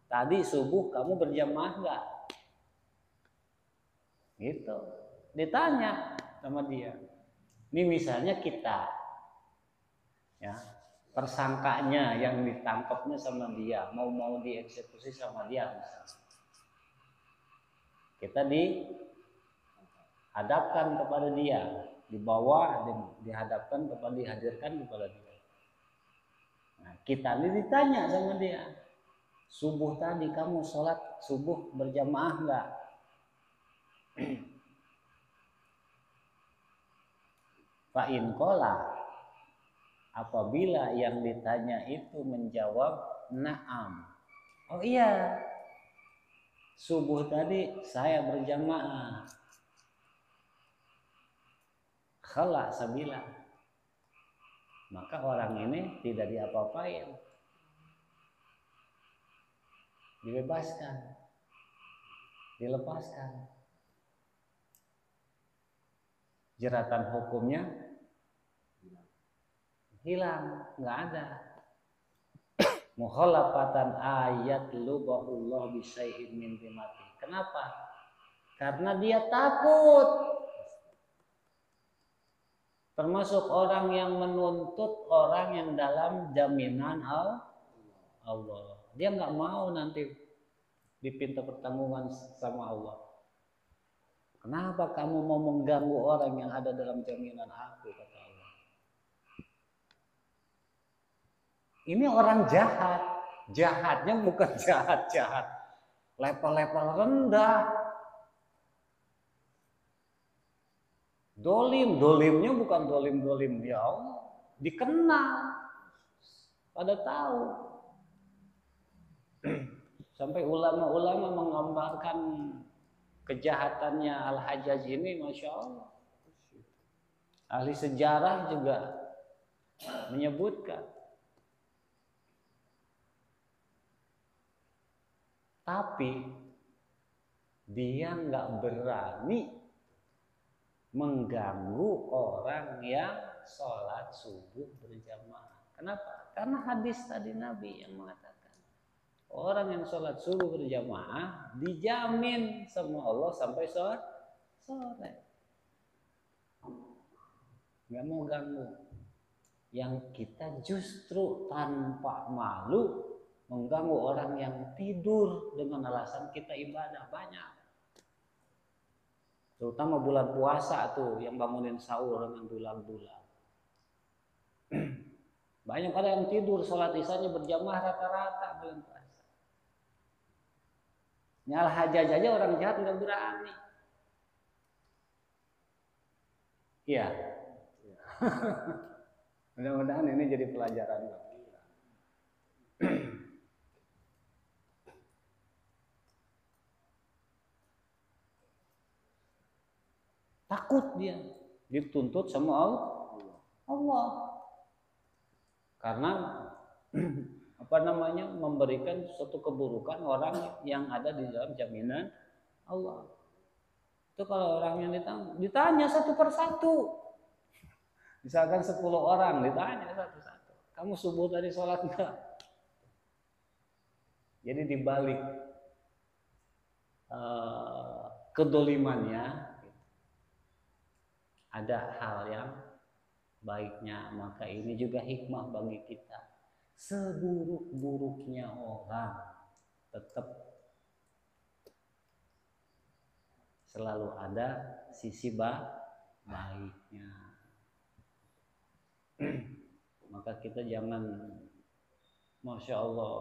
tadi subuh kamu berjamaah nggak? Gitu, ditanya sama dia. Ini misalnya kita, ya, tersangkanya yang ditangkapnya sama dia, mau dieksekusi sama dia, misalnya. Kita dihadapkan kepada dia, dibawa, dihadirkan kepada dia. Nah, kita ini ditanya sama dia, subuh tadi kamu sholat subuh berjamaah nggak? Fa'in kola, apabila yang ditanya itu menjawab na'am, oh iya, subuh tadi saya berjamaah, khala sabila, maka orang ini tidak diapa-apain, dibebaskan, dilepaskan. Jeratan hukumnya hilang, nggak ada. Mukhalafatan ayat lubahullah bisyai'in min timati. Kenapa? Karena dia takut. Termasuk orang yang menuntut orang yang dalam jaminan Allah. Dia nggak mau nanti dipinta pertanggungan sama Allah. Kenapa kamu mau mengganggu orang yang ada dalam jaminan aku, kata Allah. Ini orang jahat. Jahatnya bukan jahat-jahat level-level rendah. Dolimnya bukan dolim ya Allah. Dikenal. Pada tahu. Sampai ulama-ulama menggambarkan kejahatannya Al-Hajjaj ini, Masya Allah. Ahli sejarah juga menyebutkan. Tapi dia nggak berani mengganggu orang yang sholat subuh berjamaah. Kenapa? Karena hadis tadi Nabi yang mengatakan orang yang sholat subuh berjamaah dijamin sama Allah sampai sore. Nggak mau ganggu. Yang kita justru tanpa malu mengganggu orang yang tidur dengan alasan kita ibadah banyak. Terutama bulan puasa tuh yang bangunin sahur dengan dulang-dulang. Banyak ada yang tidur sholat isanya berjamaah rata-rata bulan puasa. Nyal hajaj aja orang jahat nggak berani. Iya. Mudah-mudahan ini jadi pelajaran. Takut dia dituntut sama Allah. Karena memberikan suatu keburukan orang yang ada di dalam jaminan Allah. Itu kalau orang yang ditanya satu persatu. Misalkan 10 orang ditanya satu-satu. Kamu subuh tadi sholat enggak? Jadi dibalik kedolimannya ada hal yang baiknya, maka ini juga hikmah bagi kita. Seburuk-buruknya orang tetap selalu ada sisi baiknya. Maka kita jangan, Masya Allah,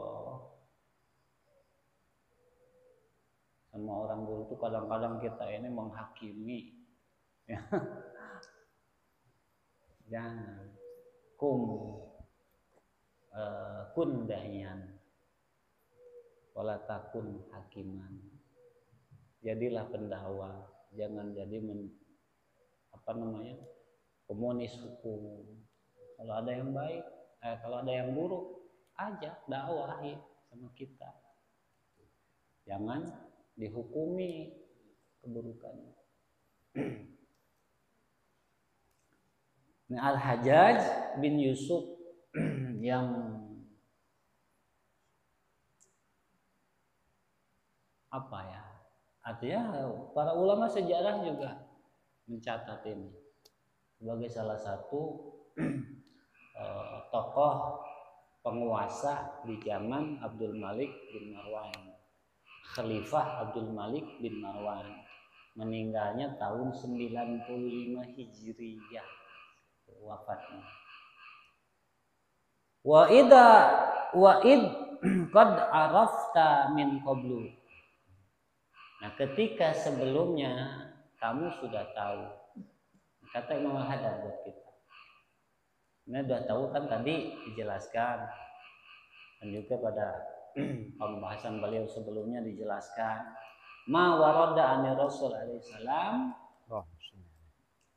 sama orang buruk itu kadang-kadang kita ini menghakimi. Ya. Jangan kun dayan wala takun hakiman. Jadilah pendakwah, jangan jadi pemonis hukum. Kalau ada yang baik, kalau ada yang buruk, ajak dakwahi sama kita. Jangan dihukumi keburukannya. Nah, Al-Hajjaj bin Yusuf yang artinya para ulama sejarah juga mencatat ini sebagai salah satu tokoh penguasa di zaman Abdul Malik bin Marwan, Khalifah Abdul Malik bin Marwan, meninggalnya tahun 95 Hijriyah wafatnya. Wa id qad arafta min qablu. Nah, ketika sebelumnya kamu sudah tahu. Kata Imam Al-Haddad buat kita. Ini sudah tahu kan tadi dijelaskan. Dan juga pada pembahasan beliau sebelumnya dijelaskan. Ma warada ani Rasul alaihi salam,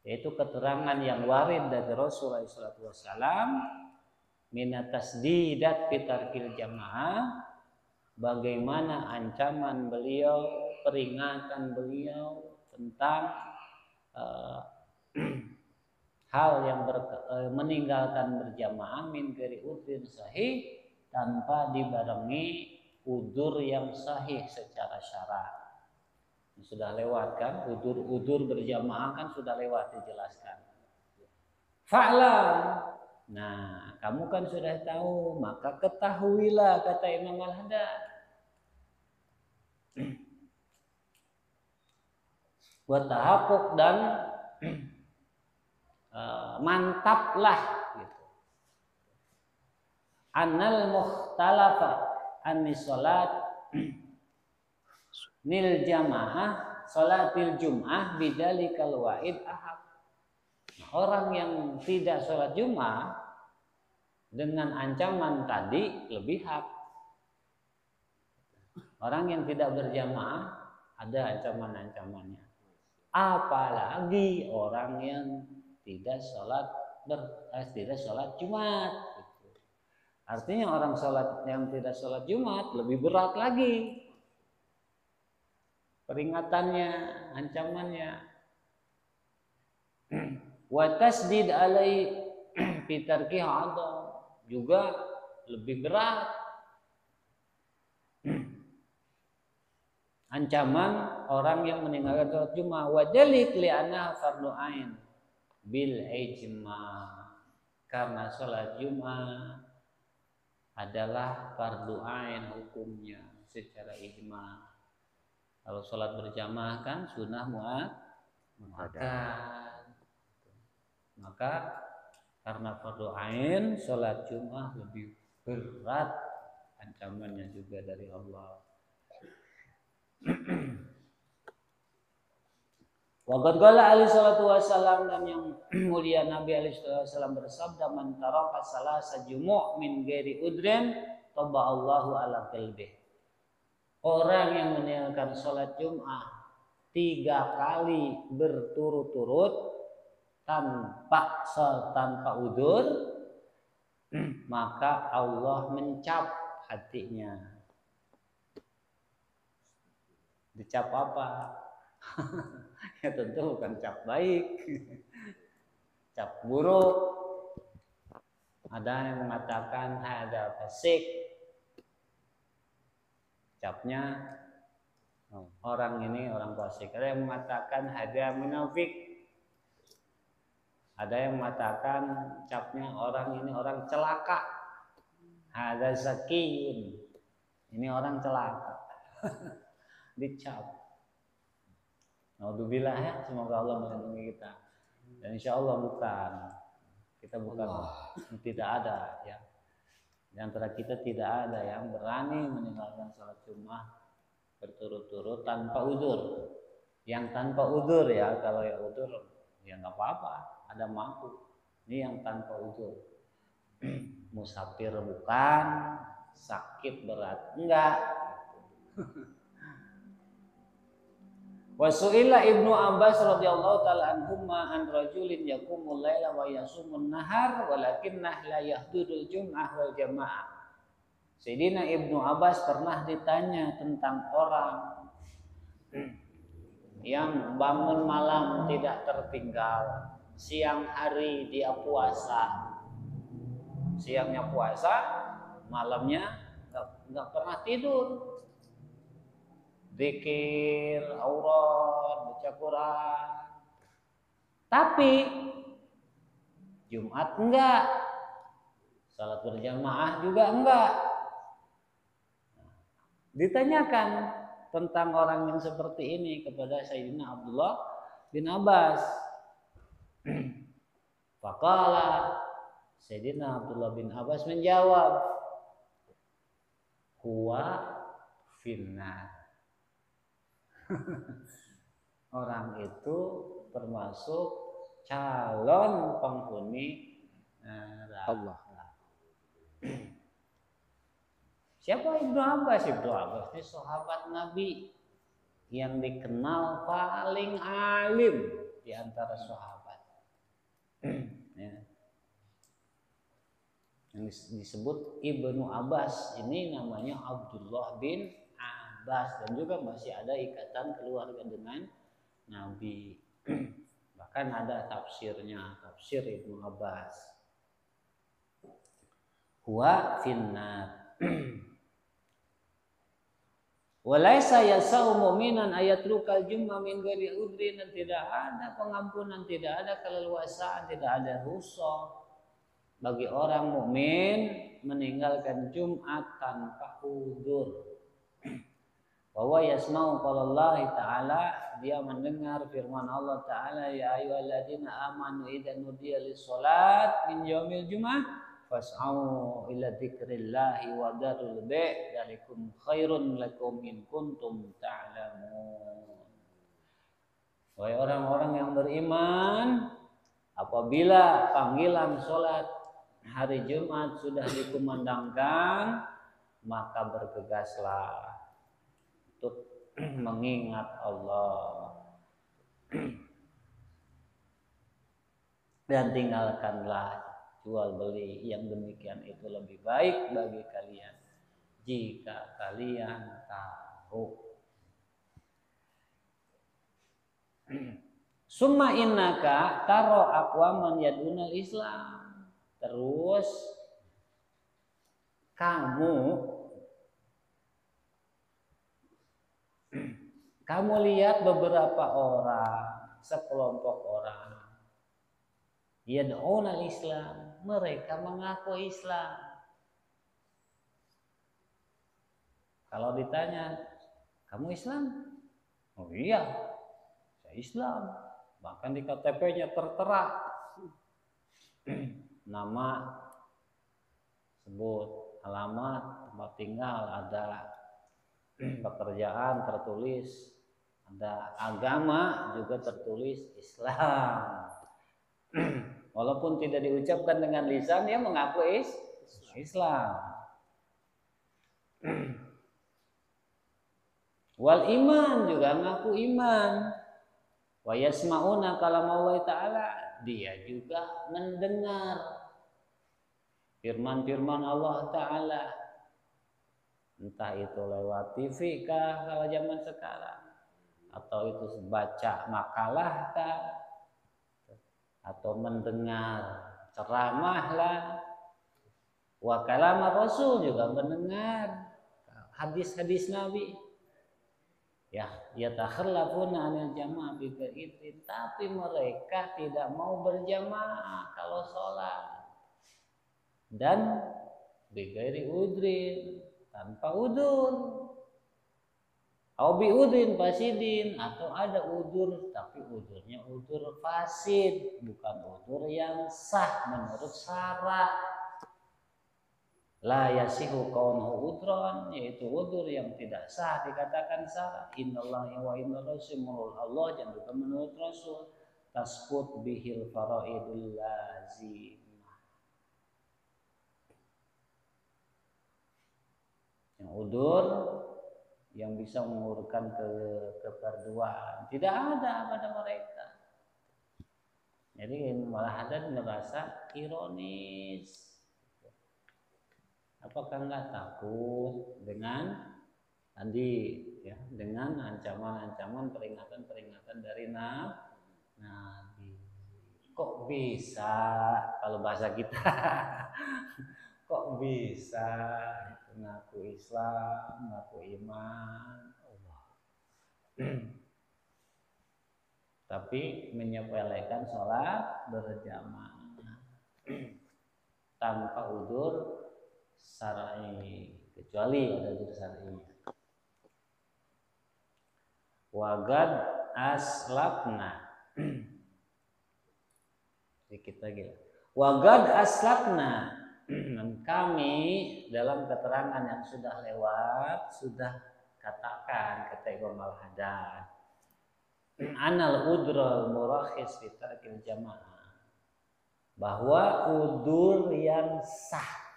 yaitu keterangan yang warid dari Rasul alaihi wasallam minat tasdidat fitarkil jamaah, bagaimana ancaman beliau, peringatan beliau tentang hal yang meninggalkan berjamaah min ghairi udhrin sahih, tanpa dibarengi udzur yang sahih secara syara. Sudah lewat kan, udzur berjamaah kan sudah lewat dijelaskan. Fa'lam. Nah, kamu kan sudah tahu, maka ketahuilah, kata Imam Al-Haddad. Buat tahakkuk dan mantaplah gitu. Annal mukhtalafa anni salat nil jamaah salatil jum'ah bidalikal wa'id ahab. Orang yang tidak sholat Jumat dengan ancaman tadi lebih hak. Orang yang tidak berjamaah ada ancaman-ancamannya. Apalagi orang yang tidak sholat Jumat. Artinya orang yang tidak sholat Jumat lebih berat lagi peringatannya, ancamannya. Wa tasdid alai fitarki hadam, juga lebih berat ancaman orang yang meninggalkan sholat Jumat. Wa dalik li'annaha fardhu ain bil ijma, karena sholat Jumat adalah fardu ain hukumnya secara ijma. Kalau sholat berjamaah kan sunnah muakkad. Maka karena fardu ain sholat Jumat lebih berat ancamannya juga dari Allah. Waqad qala alaihi salatu wasallam, dan yang mulia Nabi alaihi salatu wasallam bersabda, man taraka salasa jumu' min ghairi udrin taba Allahu ala qalbih. Orang yang meninggalkan salat Jumat 3 kali berturut-turut tanpa udzur, maka Allah mencap hatinya. Dicap apa? Ya tentu bukan cap baik, cap buruk. Ada yang mengatakan ada fasik, capnya orang ini orang fasik. Ada yang mengatakan ada munafik. Ada yang mengatakan capnya orang ini orang celaka. Ada zakiyun, ini orang celaka. Dicap. Naudzubillah ya, semoga Allah melindungi kita. Dan insya Allah kita bukan tidak ada ya. Di antara kita tidak ada yang berani meninggalkan salat Jumat berturut-turut tanpa udzur. Yang tanpa udzur ya, kalau ya udzur ya nggak apa-apa, ada mampu. Ini yang tanpa udzur. Musafir bukan, sakit berat enggak. Wasu'ila Ibnu Abbas radhiyallahu taala anhuma an rajulin yaqumul laila wa yasumun nahar walakinnah la yahdudul jum'ah wal jamaah. Sayyidina Ibnu Abbas pernah ditanya tentang orang yang bangun malam tidak tertinggal, siang hari dia puasa. Siangnya puasa, malamnya enggak pernah tidur. Zikir, aurat, baca Quran. Tapi Jumat enggak. Salat berjamaah juga enggak. Ditanyakan tentang orang yang seperti ini kepada Sayyidina Abdullah bin Abbas. Faqala, Sayyidina Abdullah bin Abbas menjawab, huwa finnar. Orang itu termasuk calon penghuni neraka. Siapa Ibnu Abbas? Ibnu Abbas ini sahabat Nabi yang dikenal paling alim di antara sahabat. Ya. Yang disebut Ibnu Abbas ini namanya Abdullah bin Abbas, dan juga masih ada ikatan keluarga dengan Nabi. Bahkan ada tafsirnya, tafsir Ibnu Abbas. Huwa finnar. Walaisa yasau mu'minan ayatrukal jum'ah min ghairi udrin, dan tidak ada pengampunan, tidak ada keleluasaan, tidak ada rukhsah bagi orang mukmin meninggalkan Jumat tanpa udzur. Bahwa yasma'u qaulallahi ta'ala, dia mendengar firman Allah Ta'ala, ya ayyuhalladzina amanu idza nudiya lis-shalat min yaumil jum'ah fas'au ila dzikrillahi wa dzarul bai' dzalikum khairun lakum in kuntum ta'lamun. Wahai orang-orang yang beriman, apabila panggilan salat hari Jumat sudah dikumandangkan, maka bergegaslah untuk mengingat Allah dan tinggalkanlah jual beli, yang demikian itu lebih baik bagi kalian jika kalian tahu. Summa innaka taro aqwaman yadunal Islam. Terus kamu lihat beberapa orang, sekelompok orang yad'unal Islam, mereka mengaku Islam. Kalau ditanya, kamu Islam? Oh iya, saya Islam. Bahkan di KTP-nya tertera nama, sebut alamat, tempat tinggal, ada pekerjaan tertulis, ada agama juga tertulis Islam. Walaupun tidak diucapkan dengan lisan, dia mengaku Islam. Wal iman juga ngaku iman. Wa yasma'una kalam Allah Ta'ala, dia juga mendengar firman-firman Allah Ta'ala, entah itu lewat TV kah kalau zaman sekarang, atau itu baca makalah kah, atau mendengar ceramah lah. Wa kalam Rasul juga mendengar hadis-hadis Nabi. Ya yatakhallafuna 'anil jamaah bi ghairi, tapi mereka tidak mau berjamaah kalau sholat, dan bi ghairi udrin, tanpa udur, au bi udrin fasidin, atau ada udur tapi udurnya udur fasid, bukan udur yang sah menurut syara. La yasihu kaunuhu udron, yaitu udur yang tidak sah dikatakan sah. Innallahi wa inna rasulul Allah, dan juga menurut Rasul tasbut bihil faraidul lazimah. Yang udur yang bisa mengurutkan keperduaan tidak ada pada mereka. Jadi malah ada merasa ironis. Apakah enggak takut dengan tadi ya, dengan ancaman-ancaman, peringatan-peringatan dari Nabi? Kok bisa kalau bahasa kita kok bisa ngaku Islam, ngaku iman, tapi menyepelekan sholat berjamaah tanpa udur syar'i, kecuali ada udur syar'inya. Wagad aslafna sedikit lagi. Wagad aslafna, dan kami dalam keterangan yang sudah lewat sudah katakan, kata Imam Al-Haddad, anal udrul murakhis fi tarkil jamaah, bahwa udur yang sah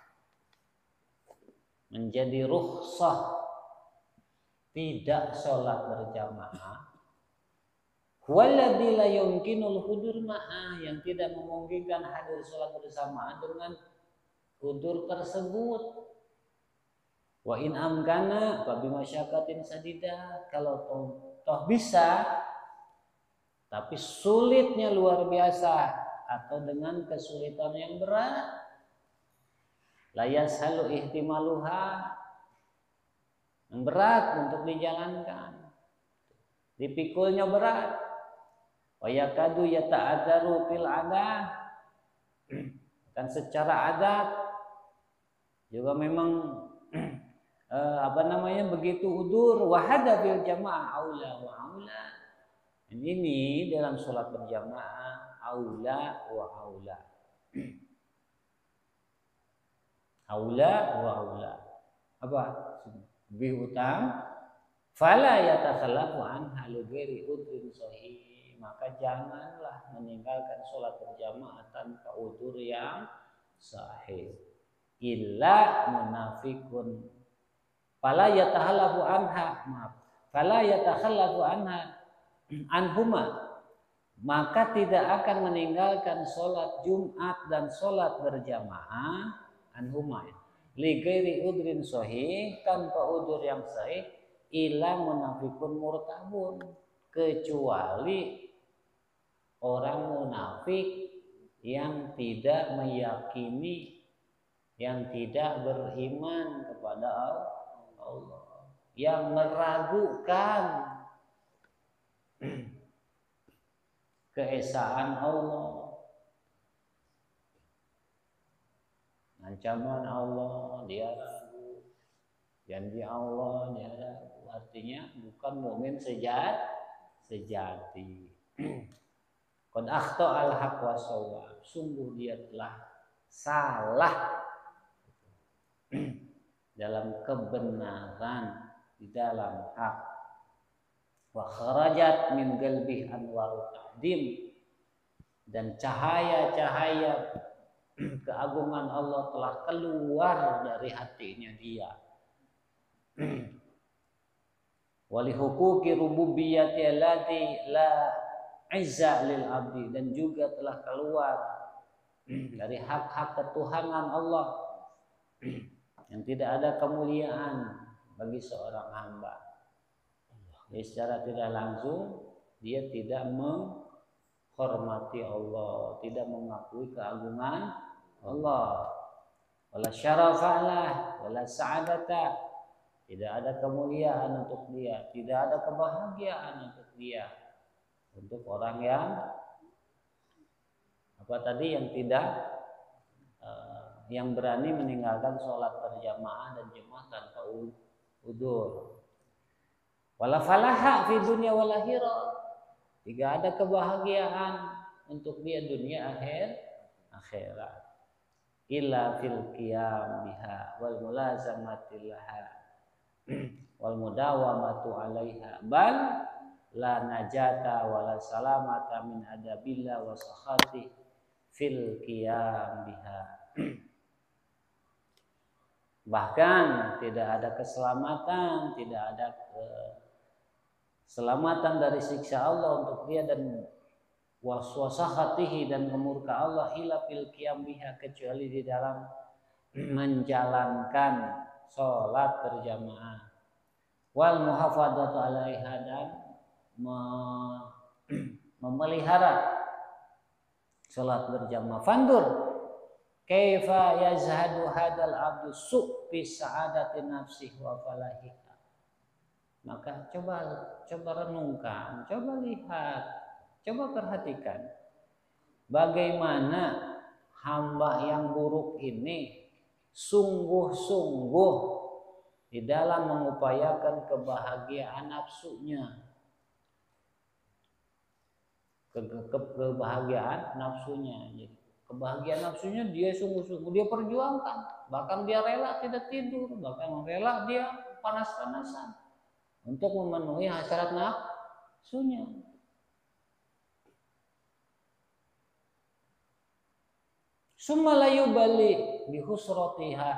menjadi rukhsah tidak sholat berjamaah, walladzi la yumkinul hudur ma'ah, yang tidak memungkinkan hadir sholat bersamaan dengan udur tersebut. Wa in amkana fa bimasyaqatin sadidah, kalau toh bisa tapi sulitnya luar biasa atau dengan kesulitan yang berat, la yashalu ihtimaluha, yang berat untuk dijalankan, dipikulnya berat. Wa yakadu yata'adzaru fil adah, dan secara adat juga memang begitu udur wahada bil jamaah aula wa aula. Ini dalam sholat berjamaah aula wa aula. Aula wa aula. Apa? Lebih utama. Fala yatakhallafu an hal ghairi udrin sahih. Maka janganlah meninggalkan sholat berjamaah tanpa udur yang sahih. Illa munafikun. Fala yatakhallafu anha. Maaf. Fala yatakhallafu anhuma, maka tidak akan meninggalkan sholat Jumat dan sholat berjamaah anhuma li ghairi udrin sahih, tanpa udur yang sahih, ila munafikun murtabun, kecuali orang munafik yang tidak meyakini, yang tidak beriman kepada Allah, yang meragukan keesaan Allah, ancaman Allah dia ragu, janji Allah dia ragu. Artinya bukan mukmin sejati. Qad akhta al-haq wa shawab, sungguh dia telah salah dalam kebenaran, di dalam hak. Wa kharajat min qalbi anwaru ta'dim, dan cahaya-cahaya keagungan Allah telah keluar dari hatinya dia. Wali huquqi rububiyyati allati la izza lil abdi, dan juga telah keluar dari hak-hak ketuhanan Allah yang tidak ada kemuliaan bagi seorang hamba. Jadi secara tidak langsung dia tidak menghormati Allah, tidak mengakui keagungan Allah. Wala syarafalah, wala sa'adata, tidak ada kemuliaan untuk dia, tidak ada kebahagiaan untuk dia. Untuk orang yang apa tadi, yang tidak yang berani meninggalkan sholat berjamaah dan jemaah tanpa udzur. Wala falaha fi dunya wal akhirah, tidak ada kebahagiaan untuk dia dunia akhirat. Illa fil qiyam biha wal mulazamati laha wal mudawamatu 'alaiha, bal la najata wala salamata min adabillah wa sakhati fil qiyam biha. Bahkan tidak ada keselamatan, tidak ada keselamatan dari siksa Allah untuk dia dan waswasahatihi, dan kemurka Allah, ila fil qiyam biha, kecuali di dalam menjalankan sholat berjamaah, wal muhafadzatu 'alaiha, dan memelihara sholat berjamaah. Fandur kaifa yazhadu hadal abdu su'fi sa'adati nafsihi wa falahiha. Maka coba renungkan, coba lihat, coba perhatikan bagaimana hamba yang buruk ini sungguh-sungguh di dalam mengupayakan kebahagiaan nafsunya. Kebahagiaan nafsunya. Jadi kebahagiaan nafsunya dia sungguh-sungguh dia perjuangkan, bahkan dia rela tidak tidur, bahkan rela dia panas-panasan untuk memenuhi hasrat nafsunya. Summa la yubali bi husratiha,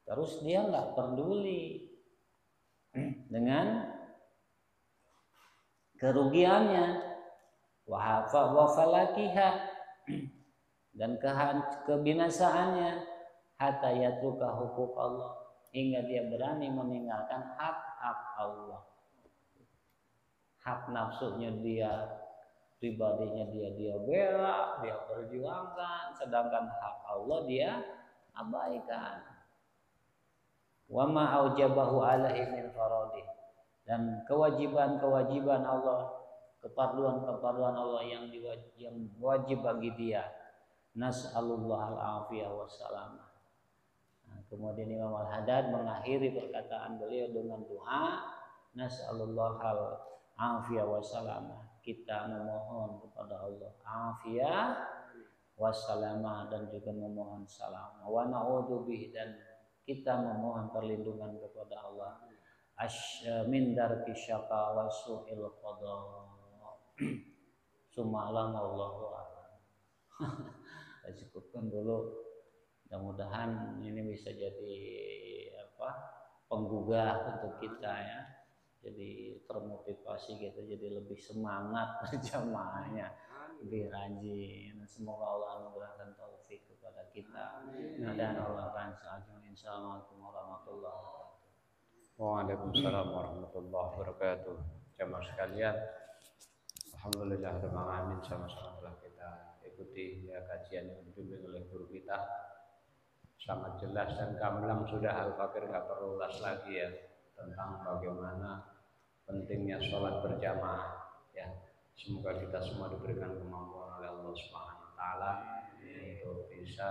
terus dia nggak peduli dengan kerugiannya, wa falakiha, dan kebinasaannya, hatta yatruka hukuk Allah, hingga dia berani meninggalkan hak-hak Allah. Hak nafsunya dia, pribadinya dia bela, dia perjuangkan, sedangkan hak Allah dia abaikan. Wa ma aujabahu alaihi min faradih, dan kewajiban-kewajiban Allah, keperluan-keperluan Allah yang wajib bagi dia. Nas'alullah al-afiyah wassalamah. Nah, kemudian Imam Al-Haddad mengakhiri perkataan beliau dengan doa, nas'alullah al-afiyah wassalamah. Kita memohon kepada Allah afiyah wassalamah, dan juga memohon salam. Wa na'udzubihi, dan kita memohon perlindungan kepada Allah min darki syaqa wa su'il qada. Sumalam Allahu a'lam. Cukupkan dulu. Mudah-mudahan ini bisa jadi penggugah untuk kita ya. Jadi termotivasi kita jadi lebih semangat berjamaahnya, lebih rajin. Semoga Allah anugerahkan taufik kepada kita. Dan Allah akan seajung. Assalamualaikum warahmatullahi wabarakatuh. Waalaikumsalam warahmatullahi wabarakatuh. Jamaah sekalian, Alhamdulillah alamin, sama-sama telah kita ikuti ya kajian yang dibimbing oleh guru kita. Sangat jelas dan gamblang sudah Al-Fakir, nggak perlu ulas lagi ya tentang bagaimana pentingnya sholat berjamaah ya. Semoga kita semua diberikan kemampuan oleh Allah Subhanahu wa taala untuk bisa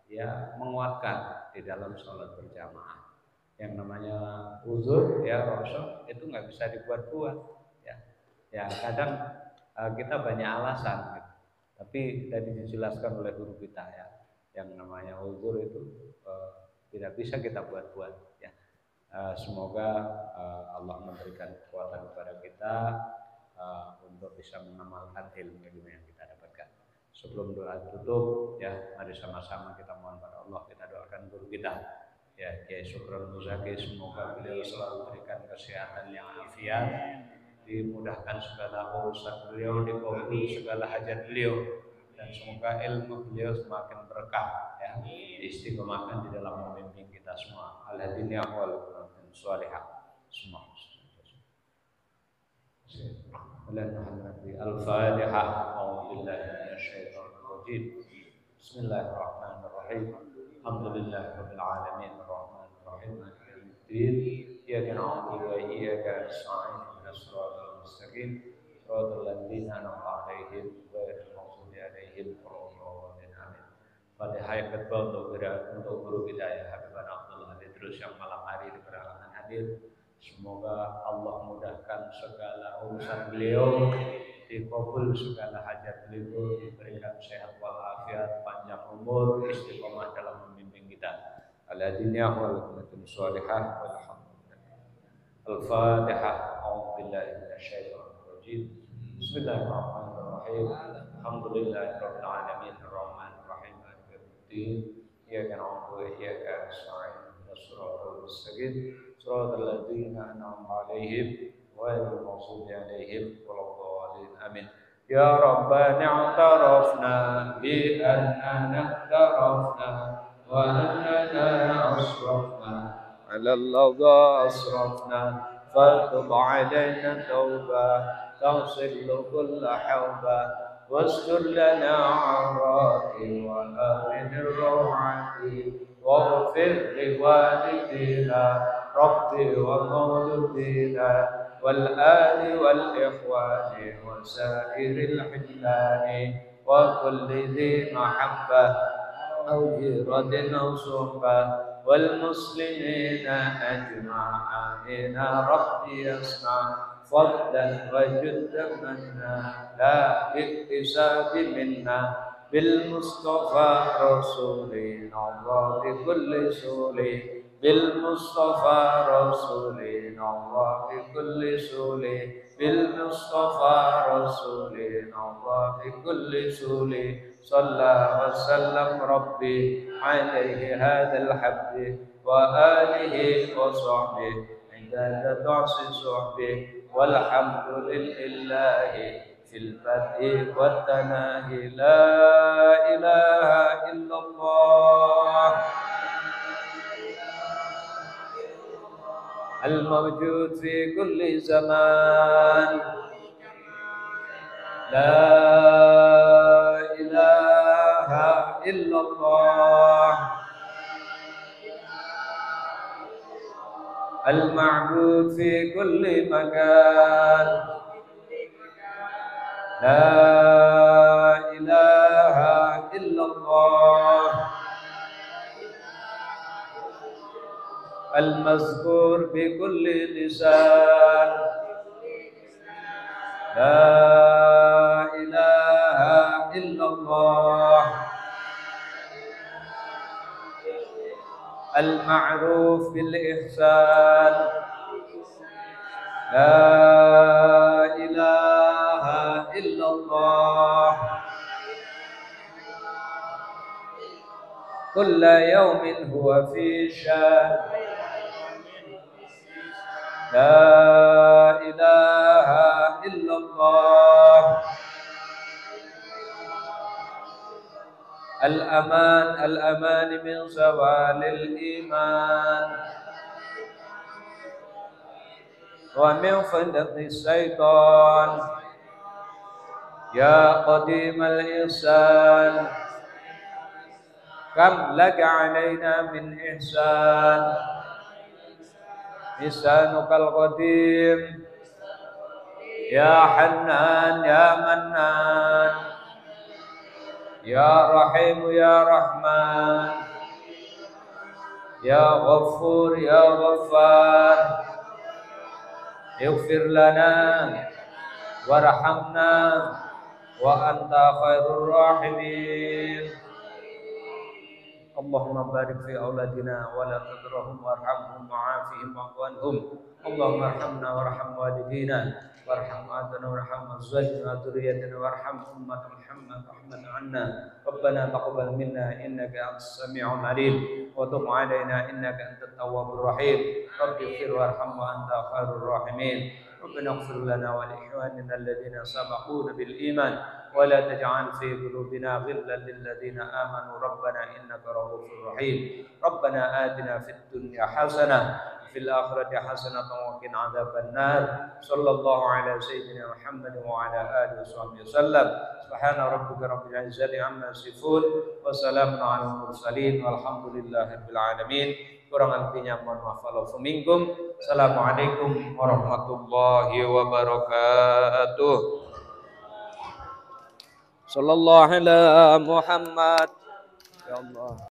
ya menguatkan di dalam sholat berjamaah. Yang namanya uzur ya rosok itu nggak bisa dibuat-buat ya. Ya kadang kita banyak alasan gitu. Tapi tadi dijelaskan oleh guru kita ya, yang namanya uzur itu tidak bisa kita buat-buat ya. Semoga Allah memberikan kekuatan kepada kita untuk bisa mengamalkan ilmu yang kita dapatkan. Sebelum doa tutup ya, mari sama-sama kita mohon pada Allah, kita doakan guru kita ya, Kiai Syukron Muzaki, semoga beliau selalu berikan kesehatan yang afiat, dimudahkan segala urusan beliau, dikabul segala hajat beliau, dan semoga ilmu beliau semakin berkah ya, istiqomahkan di dalam membimbing kita semua. Al-hadini awal salihah semua. Al-Fatihah. A'udzubillahi minasyaitonir rajim. Bismillahirrahmanirrahim. Alhamdulillahirabbil alamin, arrahmanir rahim, maliki yaumiddin. Iyyaka na'budu wa iyyaka nasta'in. Ihdinas siratal mustaqim. Shiratal ladzina an'amta 'alaihim ghairil maghdubi 'alaihim waladdallin. Amin. Fatihah yang kedua untuk guru kita ya, Habib Abdullah Idrus yang malam hari diberangkatkan hadir. Semoga Allah mudahkan segala urusan beliau, dikabul segala hajat beliau, diberikan sehat walafiat, panjang umur, istiqomah dalam membimbing kita. Al-hadiniyah wal hikmatul shalihah walhamdulillah. Al-Fatihah. A'udzubillahi minasyaitonir rajim. Bismillahirrahmanirrahim. Alhamdulillahirabbil alamin, arrahmanir rahim, maliki yaumiddin. Iyyaka na'budu wa iyyaka nasta'in. Ihdinas siratal mustaqim. Shiratal ladzina an'amta 'alaihim ghairil maghdubi 'alaihim waladdallin. Amin. Ya Rabbana i'tarafna bi annana i'tarafna wa annana asrafna 'ala alladhi asrafna fatub 'alaina tauba taghsil kulla hawba wastur lana 'awrati wa amin ar-rawati waghfir li walidina ربي ومولودينا والآل والإخوان وسائر الحلان وكل ذي محبة أو جيرة أو صحبة والمسلمين أجمعين. ربي يسمع فضلا وجدا منا لا باكتساب منا بالمصطفى رسولنا الله بكل سولي بالمصطفى رسولنا الله بكل سولي بالمصطفى رسولنا الله بكل سولي صلى وسلم ربي عليه هذا الحبد وآله وصحبه عدد تعصي صحبه والحمد لله في البدء والتناهي. لا إله إلا الله الموجود في كل زمان. لا إله إلا الله المعبود في كل مكان. لا إله إلا الله المذكور بكل لسان. لا إله إلا الله المعروف بالإحسان. لا إله إلا الله كل يوم هو في شان. لا إله إلا الله الأمان الأمان من زوال الإيمان ومن فتنة الشيطان. يا قديم الإحسان كم لك علينا من إحسان إحسانك القديم يا حنان يا منان يا رحيم يا رحمن يا غفور يا غفار اغفر لنا وارحمنا وأنت خير الراحمين اللهم بارك في أولادنا ولا تضرهم وارحمهم وعافهم واعف عنهم اللهم ارحمنا وارحم والدينا وارحم أبانا وارحم أزواجنا وذريتنا وارحم أمة محمد رحمة عنا ربنا تقبل منا إنك أنت السميع العليم وتب علينا إنك أنت التواب الرحيم رب اغفر وارحم وأنت خير الراحمين ربنا اغفر لنا ولإخواننا الذين سبقونا بالإيمان ولا تجعل في قلوبنا غلا للذين آمنوا ربنا إنك رؤوف رحيم ربنا آتنا في الدنيا حسنة وفي الآخرة حسنة وقنا عذاب النار صلى الله على سيدنا محمد وعلى آله وصحبه وسلم سبحان ربك رب العزة عما يصفون وسلام على المرسلين والحمد لله رب العالمين kurang lebihnya mohon maaf minkum. Assalamualaikum warahmatullahi wabarakatuh. Sallallahu ala Muhammad. Ya Allah.